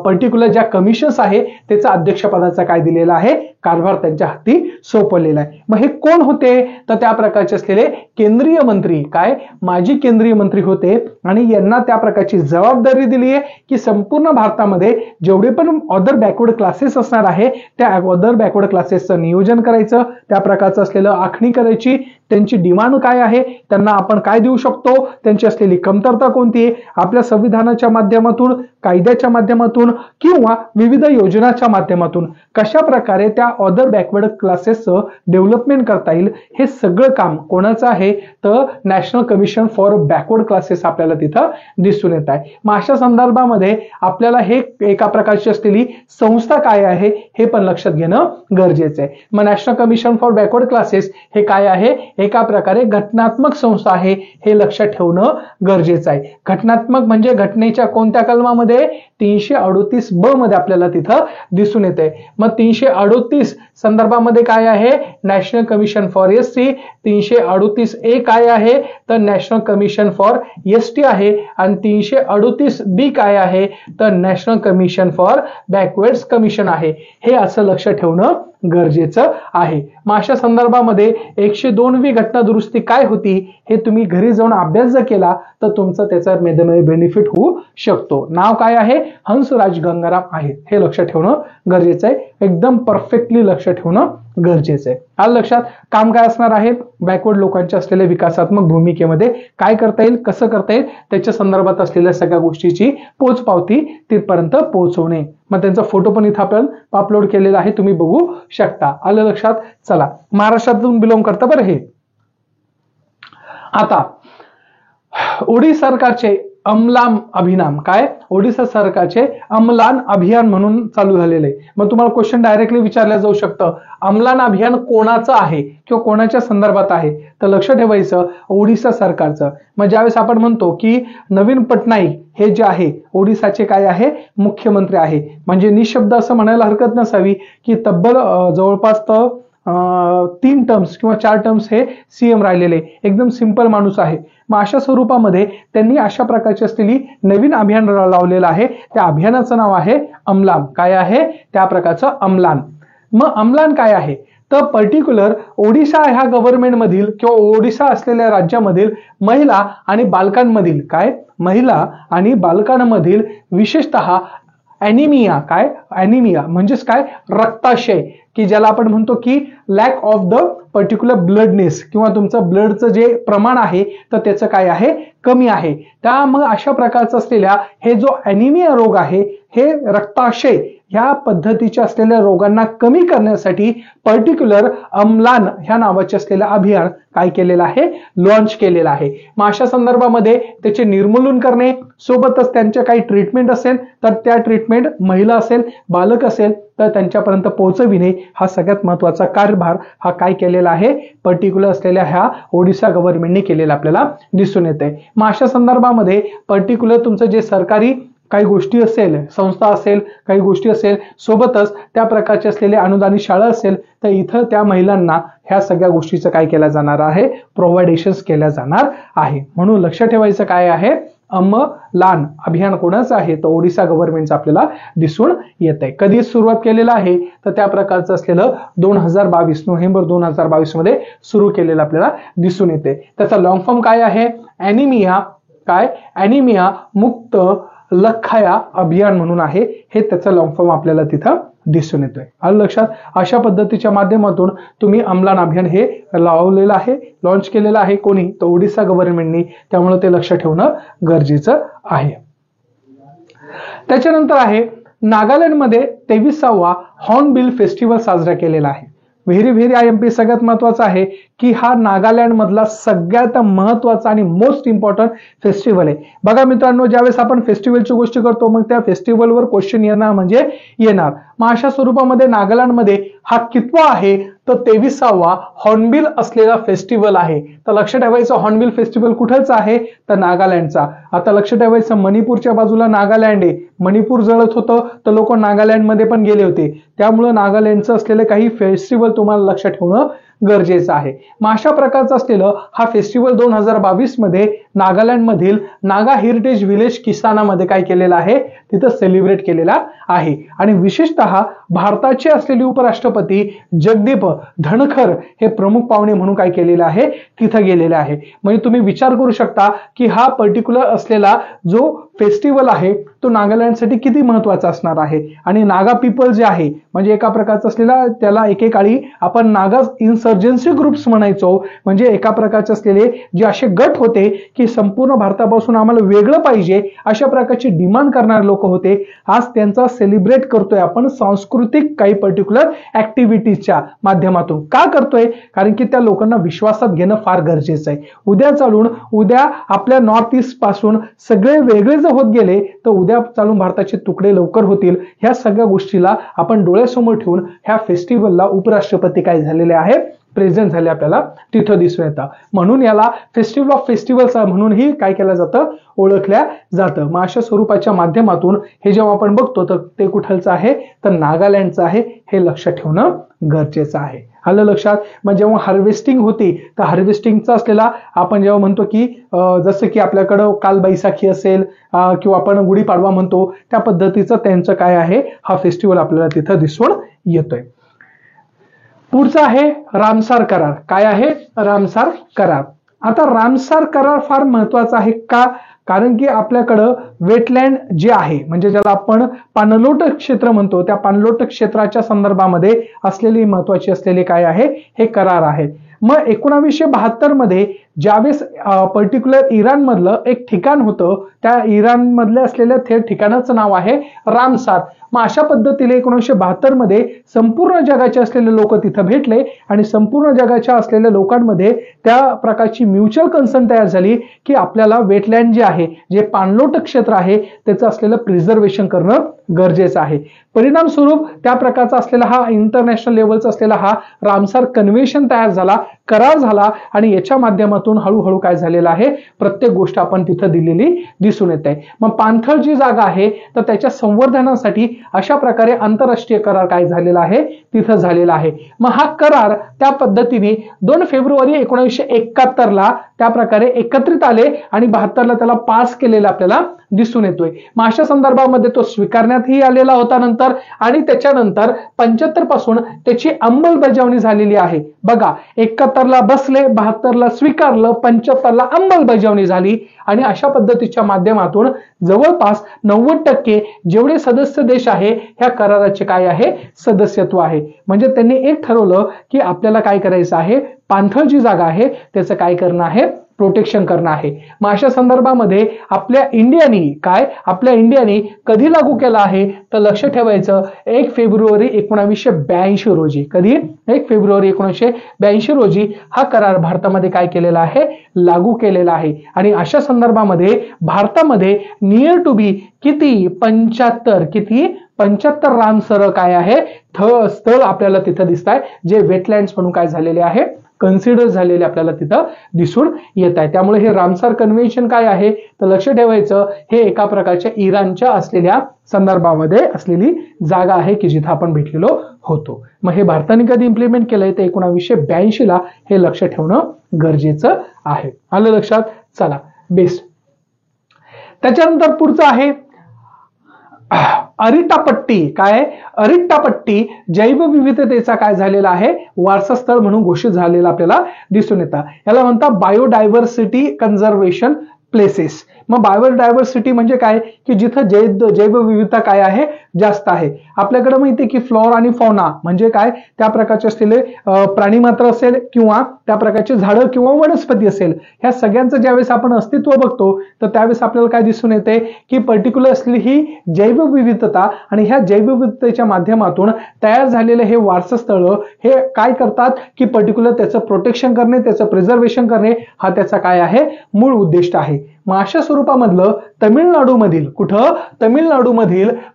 पर्टिक्युलर ज्या कमिशन्स आहे त्याचा अध्यक्षपदाचा काय दिलेला आहे, कारभार त्यांच्या हाती सोपवलेला आहे. मग हे कोण होते तर त्या प्रकारचे असलेले केंद्रीय मंत्री, काय माजी केंद्रीय मंत्री होते आणि यांना त्या प्रकारची जबाबदारी दिली आहे की संपूर्ण भारतामध्ये जेवढे पण अदर बॅकवर्ड क्लासेस असणार आहे त्या अदर बॅकवर्ड क्लासेसचं नियोजन करायचं, त्या प्रकारचं असलेलं आखणी करायची, त्यांची डिमांड काय आहे, त्यांना आपण काय देऊ शकतो, त्यांची असलेली कमतरता कोणती आहे, आपल्या संविधानाच्या माध्यमातून, कायद्याच्या माध्यमातून माध्यमातून किंवा विविध योजनाच्या माध्यमातून कशा प्रकारे त्या अदर बॅकवर्ड क्लासेसचं डेव्हलपमेंट करता येईल हे सगळं काम कोणाचं आहे तर national commission for backward classes आपल्याला तिथं दिसून येत आहे. मग अशा संदर्भामध्ये आपल्याला हे एका प्रकारची असलेली संस्था काय आहे हे पण लक्षात घेणं गरजेचं आहे. मग national commission for backward classes हे काय आहे, एका प्रकारे घटनात्मक संस्था आहे हे लक्षात ठेवणं गरजेचं आहे. घटनात्मक म्हणजे घटनेच्या कोणत्या कलमामध्ये 338 मध्ये आपल्याला तिथं दिसून येते. मग 338 संदर्भामध्ये काय आहे, national commission for SC. 338A काय आहे तर नॅशनल कमिशन फॉर एसटी आहे. आणि 338B काय आहे तर नॅशनल कमिशन फॉर बॅकवर्ड्स कमिशन आहे. हे असं लक्ष ठेवणं गरजेचं आहे. मग अशा संदर्भामध्ये 102वी घटना दुरुस्ती काय होती हे तुम्ही घरी जाऊन अभ्यास जर केला तर तुमचं त्याचा बेनिफिट होऊ शकतो. नाव काय आहे, हंसराज गंगाराम आहे. हे लक्षात ठेवणं गरजेचं आहे. एकदम परफेक्टली लक्ष ठेवणं गरजेचं आहे. आलं लक्षात. काम काय असणार आहे, बॅकवर्ड लोकांच्या असलेल्या विकासात्मक भूमिकेमध्ये काय करता येईल, कसं करता येईल त्याच्या संदर्भात असलेल्या सगळ्या गोष्टीची पोचपावती तिथपर्यंत पोहोचवणे. मग त्यांचा फोटो पण इथं आपण अपलोड केलेला आहे, तुम्ही बघू शकता. आलं लक्षात. चला, महाराष्ट्रातून बिलॉंग करता बरं हे. आता ओडिशा सरकारचे अमलान अभियान काय, ओडिशा सरकारचे अमलान अभियान म्हणून चालू झालेले. मग तुम्हाला क्वेश्चन डायरेक्टली विचारलं जाऊ शकतं, अमलान अभियान कोणाचं आहे किंवा कोणाच्या संदर्भात आहे, तर लक्ष ठेवायचं ओडिशा सरकारचं. मग ज्यावेळेस आपण म्हणतो की नवीन पटनाईक हे जे आहे ओडिशाचे काय आहे, मुख्यमंत्री आहे, म्हणजे निशब्द असं म्हणायला हरकत नसावी की तब्बल जवळपास 3 टर्म्स किंवा 4 टर्म्स हे सीएम राहिलेले, एकदम सिंपल माणूस आहे. मग अशा स्वरूपामध्ये त्यांनी अशा प्रकारची असलेली नवीन अभियान लावलेलं आहे. त्या अभियानाचं नाव आहे अमलान. काय आहे, त्या प्रकारचं अमलान. मग अमलान काय आहे तर पर्टिक्युलर ओडिशा ह्या गव्हर्नमेंटमधील किंवा ओडिशा असलेल्या राज्यामधील महिला आणि बालकांमधील काय, महिला आणि बालकांमधील विशेषतः ॲनिमिया, काय ॲनिमिया म्हणजेच काय, रक्ताशय, की ज्याला आपण म्हणतो की लॅक ऑफ द पर्टिक्युलर ब्लडनेस किंवा तुमचं ब्लडचं जे प्रमाण आहे तर त्याचं काय आहे, कमी आहे. त्या मग अशा प्रकारचं असलेल्या हे जो ॲनिमिया रोग आहे, हे रक्ताशय ह्या पद्धतीच्या असलेल्या रोगांना कमी करण्यासाठी पर्टिक्युलर अमलान ह्या नावाचे असलेलं अभियान काय केलेलं आहे, लॉन्च केलेलं आहे. मग अशा संदर्भामध्ये त्याचे निर्मूलन करणे, सोबतच त्यांच्या काही ट्रीटमेंट असेल तर त्या ट्रीटमेंट महिला असेल, बालक असेल तर त्यांच्यापर्यंत पोहोचविणे, हा सगळ्यात महत्वाचा कारभार हा काय केलेला आहे, पर्टिक्युलर असलेल्या ह्या ओडिशा गव्हर्नमेंटने केलेला आपल्याला दिसून येते. मग अशा संदर्भामध्ये पर्टिक्युलर तुमचं जे सरकारी काही गोष्टी असेल, संस्था असेल, काही गोष्टी असेल, सोबतच त्या प्रकारचे असलेले अनुदानित शाळा असेल तर इथं त्या महिलांना ह्या सगळ्या गोष्टीचं काय केलं जाणार आहे, प्रोव्हायडेशन्स केल्या जाणार आहे. म्हणून लक्ष ठेवायचं काय आहे, अमलान अभियान कोणाचं आहे तर ओडिशा गव्हर्नमेंटचं आपल्याला दिसून येत आहे. कधी सुरुवात केलेलं आहे तर त्या प्रकारचं असलेलं 2022 नोव्हेंबर 2022 मध्ये सुरू केलेलं आपल्याला दिसून येते. त्याचा लॉंग फॉर्म काय आहे, ॲनिमिया, काय ॲनिमिया मुक्त लखया अभियान म्हणून आहे. हे त्याचं लॉंग फॉर्म आपल्याला तिथं दिसून येतोय. आलं लक्षात. अशा पद्धतीच्या माध्यमातून तुम्ही अमलान अभियान हे लावलेलं आहे, लॉन्च केलेलं आहे. कोणी तर ओडिशा गव्हर्नमेंटनी. त्यामुळे ते लक्ष ठेवणं गरजेचं आहे. त्याच्यानंतर आहे नागालँडमध्ये 23वा हॉर्नबिल फेस्टिवल साजरा केलेला आहे. व्हेरी IMP सगळ्यात महत्वाचा आहे की हा नागालँड मधला सगळ्यात महत्वाचा आणि मोस्ट इम्पॉर्टंट फेस्टिवल आहे. बघा मित्रांनो, ज्यावेळेस आपण फेस्टिवलची गोष्ट करतो मग त्या फेस्टिवलवर क्वेश्चन येणार म्हणजे येणार. मग अशा स्वरूपामध्ये नागालँडमध्ये हा कितवा आहे तर 23वा हॉर्नबिल असलेला फेस्टिवल आहे. तर लक्ष ठेवायचं हॉर्नबिल फेस्टिवल कुठेच आहे तर नागालँडचा. आता लक्ष ठेवायचं मणिपूरच्या बाजूला नागालँड आहे. मणिपूर जळत होतं तर लोक नागालँडमध्ये पण गेले होते. त्यामुळे नागालँडचं असलेले काही फेस्टिवल तुम्हाला लक्षात ठेवणं गरजेचं आहे. मग अशा प्रकारचं असलेलं हा फेस्टिवल 2022 मध्ये नागालँड मधील नागा हेरिटेज विलेज किसानामध्ये काय केलेलं आहे, तिथं सेलिब्रेट केलेला आहे. आणि विशेषतः भारताचे असलेले उपराष्ट्रपती जगदीप धनखर हे प्रमुख पाहुणे म्हणून काय केलेलं आहे, तिथं गेलेले आहे. म्हणजे तुम्ही विचार करू शकता की हा पर्टिक्युलर असलेला जो फेस्टिवल आहे तो नागालँडसाठी किती महत्वाचा असणार आहे. आणि नागा पीपल जे आहे म्हणजे एका प्रकारचा असलेला त्याला एकेकाळी आपण नागा इन्सर्जन्सी ग्रुप्स म्हणायचो. म्हणजे एका प्रकारचे असलेले जे असे गट होते की संपूर्ण भारतापासून आम्हाला वेगळं पाहिजे अशा प्रकारची डिमांड करणारे लोक होते. आज त्यांचा सेलिब्रेट करतोय आपण सांस्कृतिक काही पर्टिक्युलर ऍक्टिव्हिटीजच्या माध्यमातून. का करतोय? कारण की त्या लोकांना विश्वासात घेणं फार गरजेचं आहे. उद्या चालून आपल्या नॉर्थ ईस्ट पासून सगळे वेगळे जर होत गेले तर उद्या चालून भारताचे तुकडे लवकर होतील. ह्या सगळ्या गोष्टीला आपण डोळ्यासमोर ठेवून ह्या फेस्टिवलला उपराष्ट्रपती काय झालेले आहे, प्रेझेंट झाले आपल्याला तिथं दिसून येतं. म्हणून याला फेस्टिवल ऑफ फेस्टिवल्स म्हणूनही काय केलं जातं, ओळखल्या जातं. मग अशा स्वरूपाच्या माध्यमातून हे जेव्हा आपण बघतो तर ते कुठलचं आहे तर नागालँडचं आहे, हे लक्षात ठेवणं गरजेचं आहे. आलं लक्षात? मग जेव्हा हार्वेस्टिंग होती तर हार्वेस्टिंगचा असलेला आपण जेव्हा म्हणतो की जसं की आपल्याकडं काल बैसाखी असेल किंवा आपण गुढीपाडवा म्हणतो त्या पद्धतीचं त्यांचं काय आहे हा फेस्टिवल आपल्याला तिथं दिसून येतोय. पुढचा आहे रामसार करार. काय आहे? रामसार करार. आता रामसार करार फार महत्वाचा आहे. का? कारण की आपल्याकडं वेटलँड जे आहे म्हणजे ज्याला आपण पाणलोट क्षेत्र म्हणतो त्या पाणलोट क्षेत्राच्या संदर्भामध्ये असलेली महत्वाची असलेली काय आहे हे करार आहे. मग 1972 मध्ये ज्यावेळेस पर्टिक्युलर इराण मधलं एक ठिकाण होतं त्या इराण मधले असलेल्या थेट ठिकाणाचं नाव आहे रामसार. मग अशा पद्धतीने 1972 मध्ये संपूर्ण जगाचे असलेले लोक तिथं भेटले आणि संपूर्ण जगाच्या असलेल्या लोकांमध्ये त्या प्रकारची म्युच्युअल कन्सर्न तयार झाली की आपल्याला वेटलँड जे आहे जे पाणलोट क्षेत्र आहे त्याचं असलेलं प्रिझर्वेशन करणं गरजेचं आहे. परिणाम स्वरूप त्या प्रकारचा असलेला हा इंटरनॅशनल लेवलचा असलेला हा रामसार कन्व्हेन्शन तयार झाला, करार झाला आणि याच्या माध्यमातून हळूहळू काय झालेला आहे प्रत्येक गोष्ट आपण तिथं दिलेली दिसून येत आहे. मग पाणथळ जी जागा आहे तर त्याच्या संवर्धनासाठी अशा प्रकारे आंतरराष्ट्रीय करार काय झालेला आहे तिथं झालेला आहे. मग हा करार त्या पद्धतीने 2 फेब्रुवारी 1971 ला त्या प्रकारे एकत्रित आले आणि 72 ला त्याला पास केलेला आपल्याला दिसून येतोय. मग अशा संदर्भामध्ये तो स्वीकारण्यातही आलेला होता नंतर आणि त्याच्यानंतर 75 पासून त्याची अंमलबजावणी झालेली आहे. बघा 71 ला बसले, 72 ला स्वीकारलं, 75 ला अंमलबजावणी झाली आणि अशा पद्धतीच्या माध्यमातून जवळपास 90% जेवढे सदस्य देश आहे ह्या कराराचे काय आहे सदस्यत्व आहे. म्हणजे त्यांनी एक ठरवलं की आपल्याला काय करायचं आहे पाणथळ जी जागा आहे त्याचं काय करणं आहे प्रोटेक्शन करणं आहे. मग अशा संदर्भामध्ये आपल्या इंडियाने कधी लागू केला आहे तर लक्ष ठेवायचं 1 फेब्रुवारी 1982 रोजी. कधी? 1 फेब्रुवारी 1982 रोजी हा करार भारतामध्ये काय केलेला आहे लागू केलेला आहे. आणि अशा संदर्भामध्ये भारतामध्ये नियर टू बी किती 75 रामसर काय आहे स्थळ आपल्याला तिथं दिसत आहे जे वेटलँड्स म्हणून काय झालेले आहे कन्सिडर झालेले आपल्याला तिथं दिसून येत आहे. त्यामुळे हे रामसार कन्व्हेन्शन काय आहे तर लक्ष ठेवायचं हे एका प्रकारच्या इराणच्या असलेल्या संदर्भामध्ये असलेली जागा आहे की जिथं आपण भेटलेलो होतो. मग हे भारताने कधी इम्प्लिमेंट केलंय तर 1982 ला हे लक्ष ठेवणं गरजेचं आहे. आलं लक्षात? चला बेस्ट. त्याच्यानंतर पुढचं आहे अरिट्टापट्टी. काय? अरिट्टापट्टी जैवविविधतेचा काय झालेला आहे वारसा स्थळ म्हणून घोषित झालेला आपल्याला दिसून येतं. याला म्हणतात बायोडायव्हर्सिटी कन्झर्वेशन प्लेसेस. मग बायोडायव्हर्सिटी म्हणजे काय की जिथं जैवविविधता काय आहे जास्त आहे. आपल्याकडे माहिती आहे की फ्लोरा आणि फौना म्हणजे काय त्या प्रकारचे असलेले प्राणी मात्र असेल किंवा त्या प्रकारचे झाडं किंवा वनस्पती असेल ह्या सगळ्यांचं ज्यावेळेस आपण अस्तित्व बघतो तर त्यावेळेस आपल्याला काय दिसून येते की पर्टिक्युलर असलेली ही जैवविविधता आणि ह्या जैवविविधतेच्या माध्यमातून तयार झालेले हे वारसास्थळ हे काय करतात की पर्टिक्युलर त्याचं प्रोटेक्शन करणे त्याचं प्रिझर्वेशन करणे हा त्याचा काय आहे मूळ उद्दिष्ट आहे. मग अशा स्वरूपामधलं तमिळनाडूमधील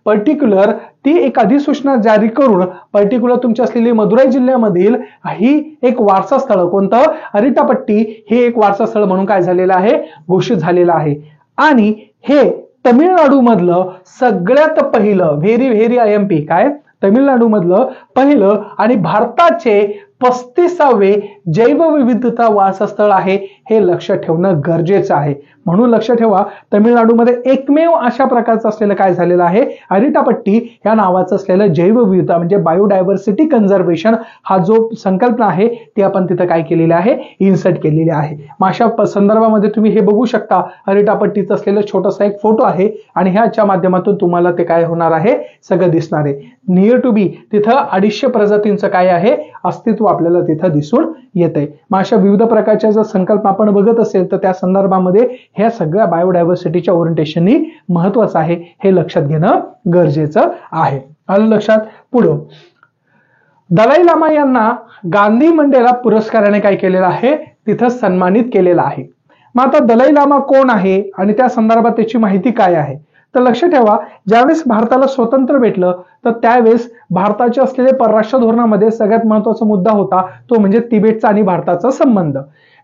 पर्टिक्युलर ती एक अधिसूचना जारी करून पर्टिक्युलर तुमची असलेली मदुराई जिल्ह्यामधील ही एक वारसा स्थळ कोणतं अरिट्टापट्टी हे एक वारसा स्थळ म्हणून काय झालेलं आहे घोषित झालेलं आहे. आणि हे तमिळनाडूमधलं सगळ्यात पहिलं व्हेरी IMP काय तमिळनाडूमधलं पहिलं आणि भारताचे 35वे जैवविविधता वारसा स्थळ आहे हे लक्ष ठेवणं गरजेचं आहे. म्हणून लक्ष ठेवा तमिळनाडूमध्ये एकमेव अशा प्रकारचं असलेलं काय झालेलं आहे अरिट्टापट्टी या नावाचं असलेलं जैवविविधता म्हणजे बायोडायव्हर्सिटी कन्झर्वेशन हा जो संकल्पना आहे ती आपण तिथं काय केलेली आहे इन्सर्ट केलेली आहे. मग अशा संदर्भामध्ये तुम्ही हे बघू शकता अरिट्टापट्टीचं असलेलं छोटासा एक फोटो आहे आणि ह्याच्या माध्यमातून तुम्हाला ते काय होणार आहे सगळं दिसणार आहे. नियर टू बी तिथं 250 प्रजातींचं काय आहे अस्तित्व आपल्याला तिथं दिसून येतंय. मग अशा विविध प्रकारच्या जर संकल्पना आपण बघत असेल तर त्या संदर्भामध्ये ह्या सगळ्या बायोडायव्हर्सिटीच्या ओरिएंटेशननी महत्वाचं आहे हे लक्षात घेणं गरजेचं आहे. आलं लक्षात. पुढं दलाई लामा यांना गांधी मंडेला पुरस्काराने काय केलेलं आहे तिथं सन्मानित केलेलं आहे. मग आता दलाई लामा कोण आहे आणि त्या संदर्भात त्याची माहिती काय आहे तर लक्ष ठेवा, ज्यावेळेस भारताला स्वातंत्र्य भेटलं तर त्यावेळेस भारताचे असलेले परराष्ट्र धोरणामध्ये सगळ्यात महत्वाचा मुद्दा होता तो म्हणजे तिबेटचा आणि भारताचा संबंध.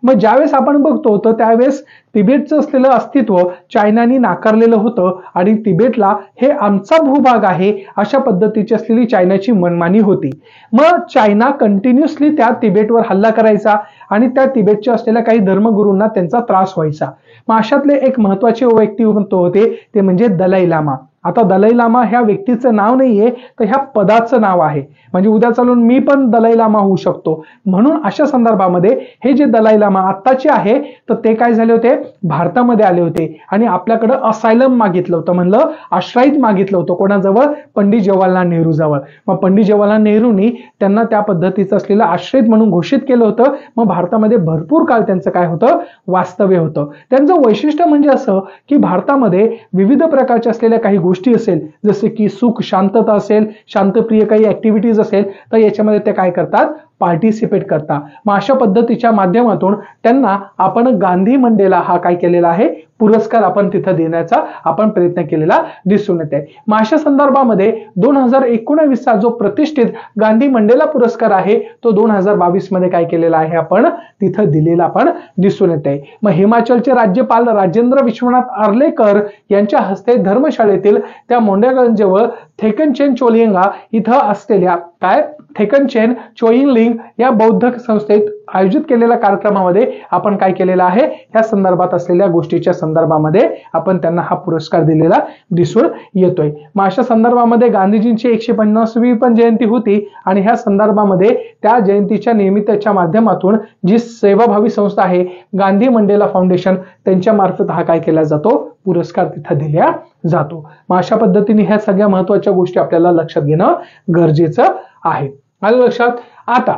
मग ज्यावेळेस आपण बघतो तर त्यावेळेस तिबेटचं असलेलं अस्तित्व चायनाने नाकारलेलं होतं आणि तिबेटला हे आमचा भूभाग आहे अशा पद्धतीची असलेली चायनाची मनमानी होती. मग चायना कंटिन्युअसली त्या तिबेटवर हल्ला करायचा आणि त्या तिबेटच्या असलेल्या काही धर्मगुरूंना त्यांचा त्रास व्हायचा. मग अशातले एक महत्वाचे व्यक्तिमत्व होते ते म्हणजे दलाई लामा. आता दलाई लामा ह्या व्यक्तीचं नाव नाहीये तर ह्या पदाचं नाव आहे. म्हणजे उद्या चालून मी पण दलाई लामा होऊ शकतो. म्हणून अशा संदर्भामध्ये हे जे दलाई लामा आत्ताचे आहे तर ते काय झाले होते भारतामध्ये आले होते आणि आपल्याकडे असायलम मागितलं होतं, म्हणलं आश्रयित मागितलं होतं कोणाजवळ पंडित जवाहरलाल नेहरू जवळ. मग पंडित जवाहरलाल नेहरूंनी त्यांना त्या पद्धतीचं असलेलं आश्रयित म्हणून घोषित केलं होतं. मग भारतामध्ये भरपूर काळ त्यांचं काय होतं वास्तव्य होतं. त्यांचं वैशिष्ट्य म्हणजे असं की भारतामध्ये विविध प्रकारच्या असलेल्या काही गोष्टी असेल जसे की सुख शांतता असेल, शांतप्रिय काही ऍक्टिव्हिटीज असेल तर याच्यामध्ये ते काय करतात पार्टिसिपेट करतात. मग अशा पद्धतीच्या माध्यमातून त्यांना आपण गांधी मंडेला हा काय केलेला आहे पुरस्कार आपण तिथं देण्याचा आपण प्रयत्न केलेला दिसून येते. मग अशा संदर्भामध्ये 2019चा जो प्रतिष्ठित गांधी मंडेला पुरस्कार आहे तो 2022 मध्ये काय केलेला आहे आपण तिथं दिलेला आपण दिसून येते. मग हिमाचलचे राज्यपाल राजेंद्र विश्वनाथ आर्लेकर यांच्या हस्ते धर्मशाळेतील त्या मोंडेगंजवळ थेकनचेन चोलिंगा इथं असलेल्या काय थेकनचेन चोइंगलिंग या बौद्ध संस्थेत आयोजित केलेल्या कार्यक्रमामध्ये आपण काय केलेलं आहे या संदर्भात असलेल्या गोष्टीच्या संदर्भामध्ये आपण त्यांना हा पुरस्कार दिलेला दिसून येतोय. मग अशा संदर्भामध्ये गांधीजींची 150वी पण जयंती होती आणि ह्या संदर्भामध्ये त्या जयंतीच्या निमित्ताच्या माध्यमातून जी सेवाभावी संस्था आहे गांधी मंडेला फाउंडेशन त्यांच्या मार्फत हा काय केला जातो पुरस्कार तिथं दिला जातो. मग अशा पद्धतीने ह्या सगळ्या महत्वाच्या गोष्टी आपल्याला लक्षात घेणं गरजेचं आहे. आलं लक्षात. आता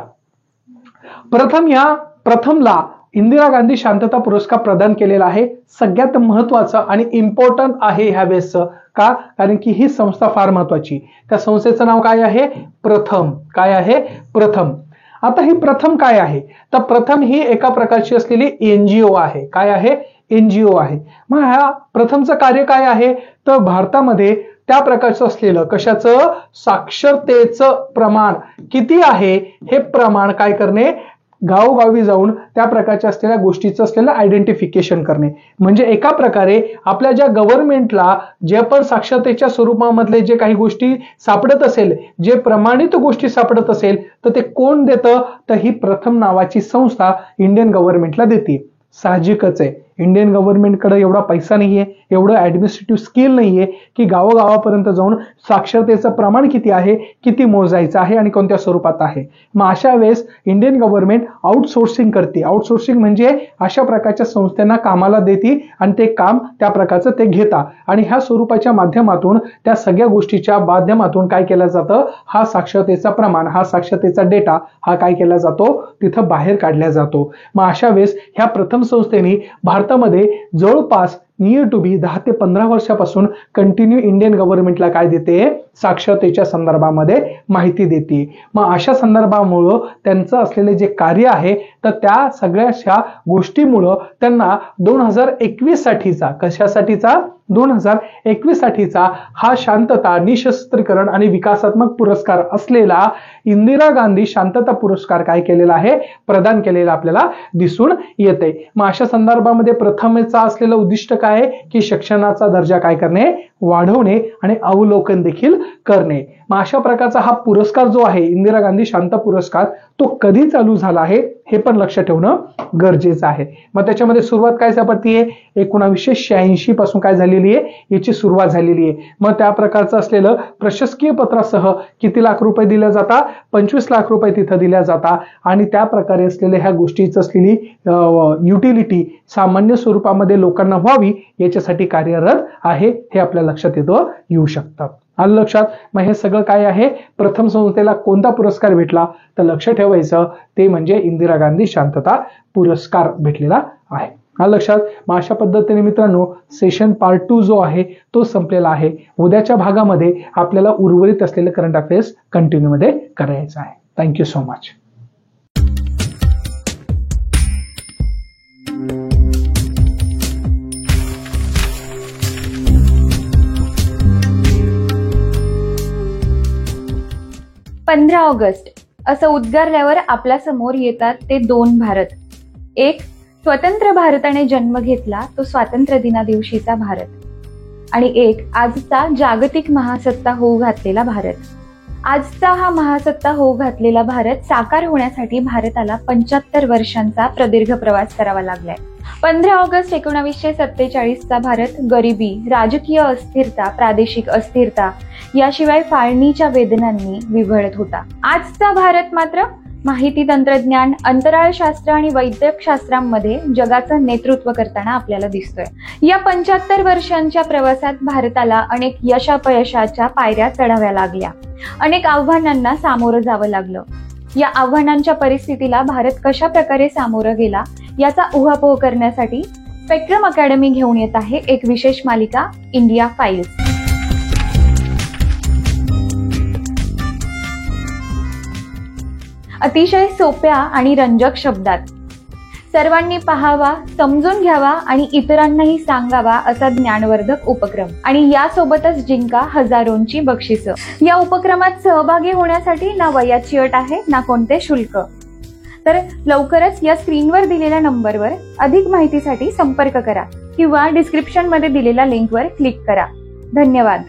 प्रथमला इंदिरा गांधी शांतता पुरस्कार प्रदान केलेला आहे. सगळ्यात महत्वाचं आणि इम्पॉर्टंट आहे ह्या वेळेसचं का कारण की ही संस्था फार महत्वाची. त्या संस्थेचं नाव काय आहे प्रथम. काय आहे प्रथम. आता ही प्रथम काय आहे तर प्रथम ही एका प्रकारची असलेली एनजीओ आहे. काय आहे एनजीओ आहे. मग ह्या प्रथमचं कार्य काय आहे तर भारतामध्ये त्या प्रकारचं असलेलं कशाचं साक्षरतेचं प्रमाण किती आहे हे प्रमाण काय करणे गावोगावी जाऊन त्या प्रकारच्या असलेल्या गोष्टीचं असलेलं आयडेंटिफिकेशन करणे. म्हणजे एका प्रकारे आपल्या ज्या गव्हर्नमेंटला जे पण साक्षरतेच्या स्वरूपामधले जे काही गोष्टी सापडत असेल जे प्रमाणित गोष्टी सापडत असेल तर ते कोण देतं तर ही प्रथम नावाची संस्था इंडियन गव्हर्नमेंटला देते. साहजिकच आहे इंडियन गव्हर्नमेंटकडे एवढा पैसा नाहीये एवढं ऍडमिनिस्ट्रेटिव्ह स्किल नाहीये की गावोगावापर्यंत जाऊन साक्षरतेचं प्रमाण किती आहे किती मोजायचं आहे आणि कोणत्या स्वरूपात आहे. मग अशा वेळेस इंडियन गव्हर्नमेंट आउटसोर्सिंग करते. आउटसोर्सिंग म्हणजे अशा प्रकारच्या संस्थांना कामाला देते आणि ते काम त्या प्रकारचं ते घेतात आणि ह्या स्वरूपाच्या माध्यमातून त्या सगळ्या गोष्टीच्या माध्यमातून काय केलं जातं हा साक्षरतेचा प्रमाण हा साक्षरतेचा डेटा हा काय केला जातो तिथं बाहेर काढला जातो. मग अशा वेळेस ह्या प्रथम संस्थेने भारतामध्ये जवळपास नियर टू बी 10 ते 15 वर्षापासून कंटिन्यू इंडियन गव्हर्नमेंटला काय देते साक्षरतेच्या संदर्भामध्ये माहिती देते. मग अशा संदर्भामुळं त्यांचं असलेले जे कार्य आहे तर त्या सगळ्याशा गोष्टीमुळं त्यांना 2021 साठीचा कशासाठीचा 2021 साठीचा हा शांतता निशस्त्रीकरण आणि विकासात्मक पुरस्कार असलेला इंदिरा गांधी शांतता पुरस्कार काय केलेला आहे प्रदान केलेला आपल्याला दिसून येते. मग अशा संदर्भामध्ये प्रथमेचा असलेलं उद्दिष्ट काय आहे की शिक्षणाचा दर्जा काय करणे वाढवणे आणि अवलोकन देखील करणे. मग अशा प्रकारचा हा पुरस्कार जो आहे इंदिरा गांधी शांत पुरस्कार तो कधी चालू झाला आहे हे पण लक्ष ठेवणं गरजेचं आहे. मग त्याच्यामध्ये सुरुवात काय सापडतीये 1986 पासून काय झालेली आहे याची सुरुवात झालेली आहे. मग त्या प्रकारचं असलेलं प्रशासकीय पत्रासह किती लाख रुपये दिल्या जातात 25 लाख रुपये तिथं दिल्या जातात आणि त्या प्रकारे असलेल्या ह्या गोष्टीच असलेली युटिलिटी सामान्य स्वरूपामध्ये लोकांना व्हावी याच्यासाठी कार्यरत आहे हे आपल्या लक्षात येऊ शकतं. आलं लक्षात? मग हे सगळं काय आहे? प्रथम संस्थेला कोणता पुरस्कार भेटला? तर लक्ष ठेवायचं ते म्हणजे इंदिरा गांधी शांतता पुरस्कार भेटलेला आहे. आलं लक्षात? मग अशा पद्धतीने मित्रांनो सेशन पार्ट 2 जो आहे तो संपलेला आहे. उद्याच्या भागामध्ये आपल्याला उर्वरित असलेले करंट अफेअर्स कंटिन्यू मध्ये करायचं आहे. Thank you so much. पंधरा ऑगस्ट असं उद्गारल्यावर आपल्या समोर येतात ते दोन भारत. एक स्वतंत्र भारताने जन्म घेतला तो स्वातंत्र्य दिना दिवशीचा भारत, आणि एक आजचा जागतिक महासत्ता होऊ घातलेला भारत. आजचा हा महासत्ता होऊ घातलेला भारत साकार होण्यासाठी भारताला 75 वर्षांचा प्रदीर्घ प्रवास करावा लागलाय. 15 ऑगस्ट 1947चा भारत गरिबी, राजकीय अस्थिरता, प्रादेशिक अस्थिरता याशिवाय फाळणीच्या वेदनांनी विव्हळत होता. आजचा भारत मात्र माहिती तंत्रज्ञान, अंतराळशास्त्र आणि वैद्यकशास्त्रांमध्ये जगाचं नेतृत्व करताना आपल्याला दिसतोय. या 75 वर्षांच्या प्रवासात भारताला अनेक यशापयशाच्या पायऱ्या चढाव्या लागल्या, अनेक आव्हानांना सामोरं जावं लागलं. या आव्हानांच्या परिस्थितीला भारत कशा प्रकारे सामोरं गेला याचा उहापोह करण्यासाठी स्पेक्ट्रम अकॅडमी घेऊन येत आहे एक विशेष मालिका, इंडिया फाइल्स. अतिशय सोप्या आणि रंजक शब्दात सर्वांनी पाहावा, समजून घ्यावा आणि इतरांनाही सांगावा असा ज्ञानवर्धक उपक्रम, आणि यासोबतच जिंका हजारोंची बक्षिसं. या उपक्रमात सहभागी होण्यासाठी ना वयाची अट आहे ना कोणते शुल्क. तर लवकरच या स्क्रीनवर दिलेल्या नंबरवर अधिक माहितीसाठी संपर्क करा किंवा डिस्क्रिप्शन मध्ये दिलेल्या लिंकवर क्लिक करा. धन्यवाद.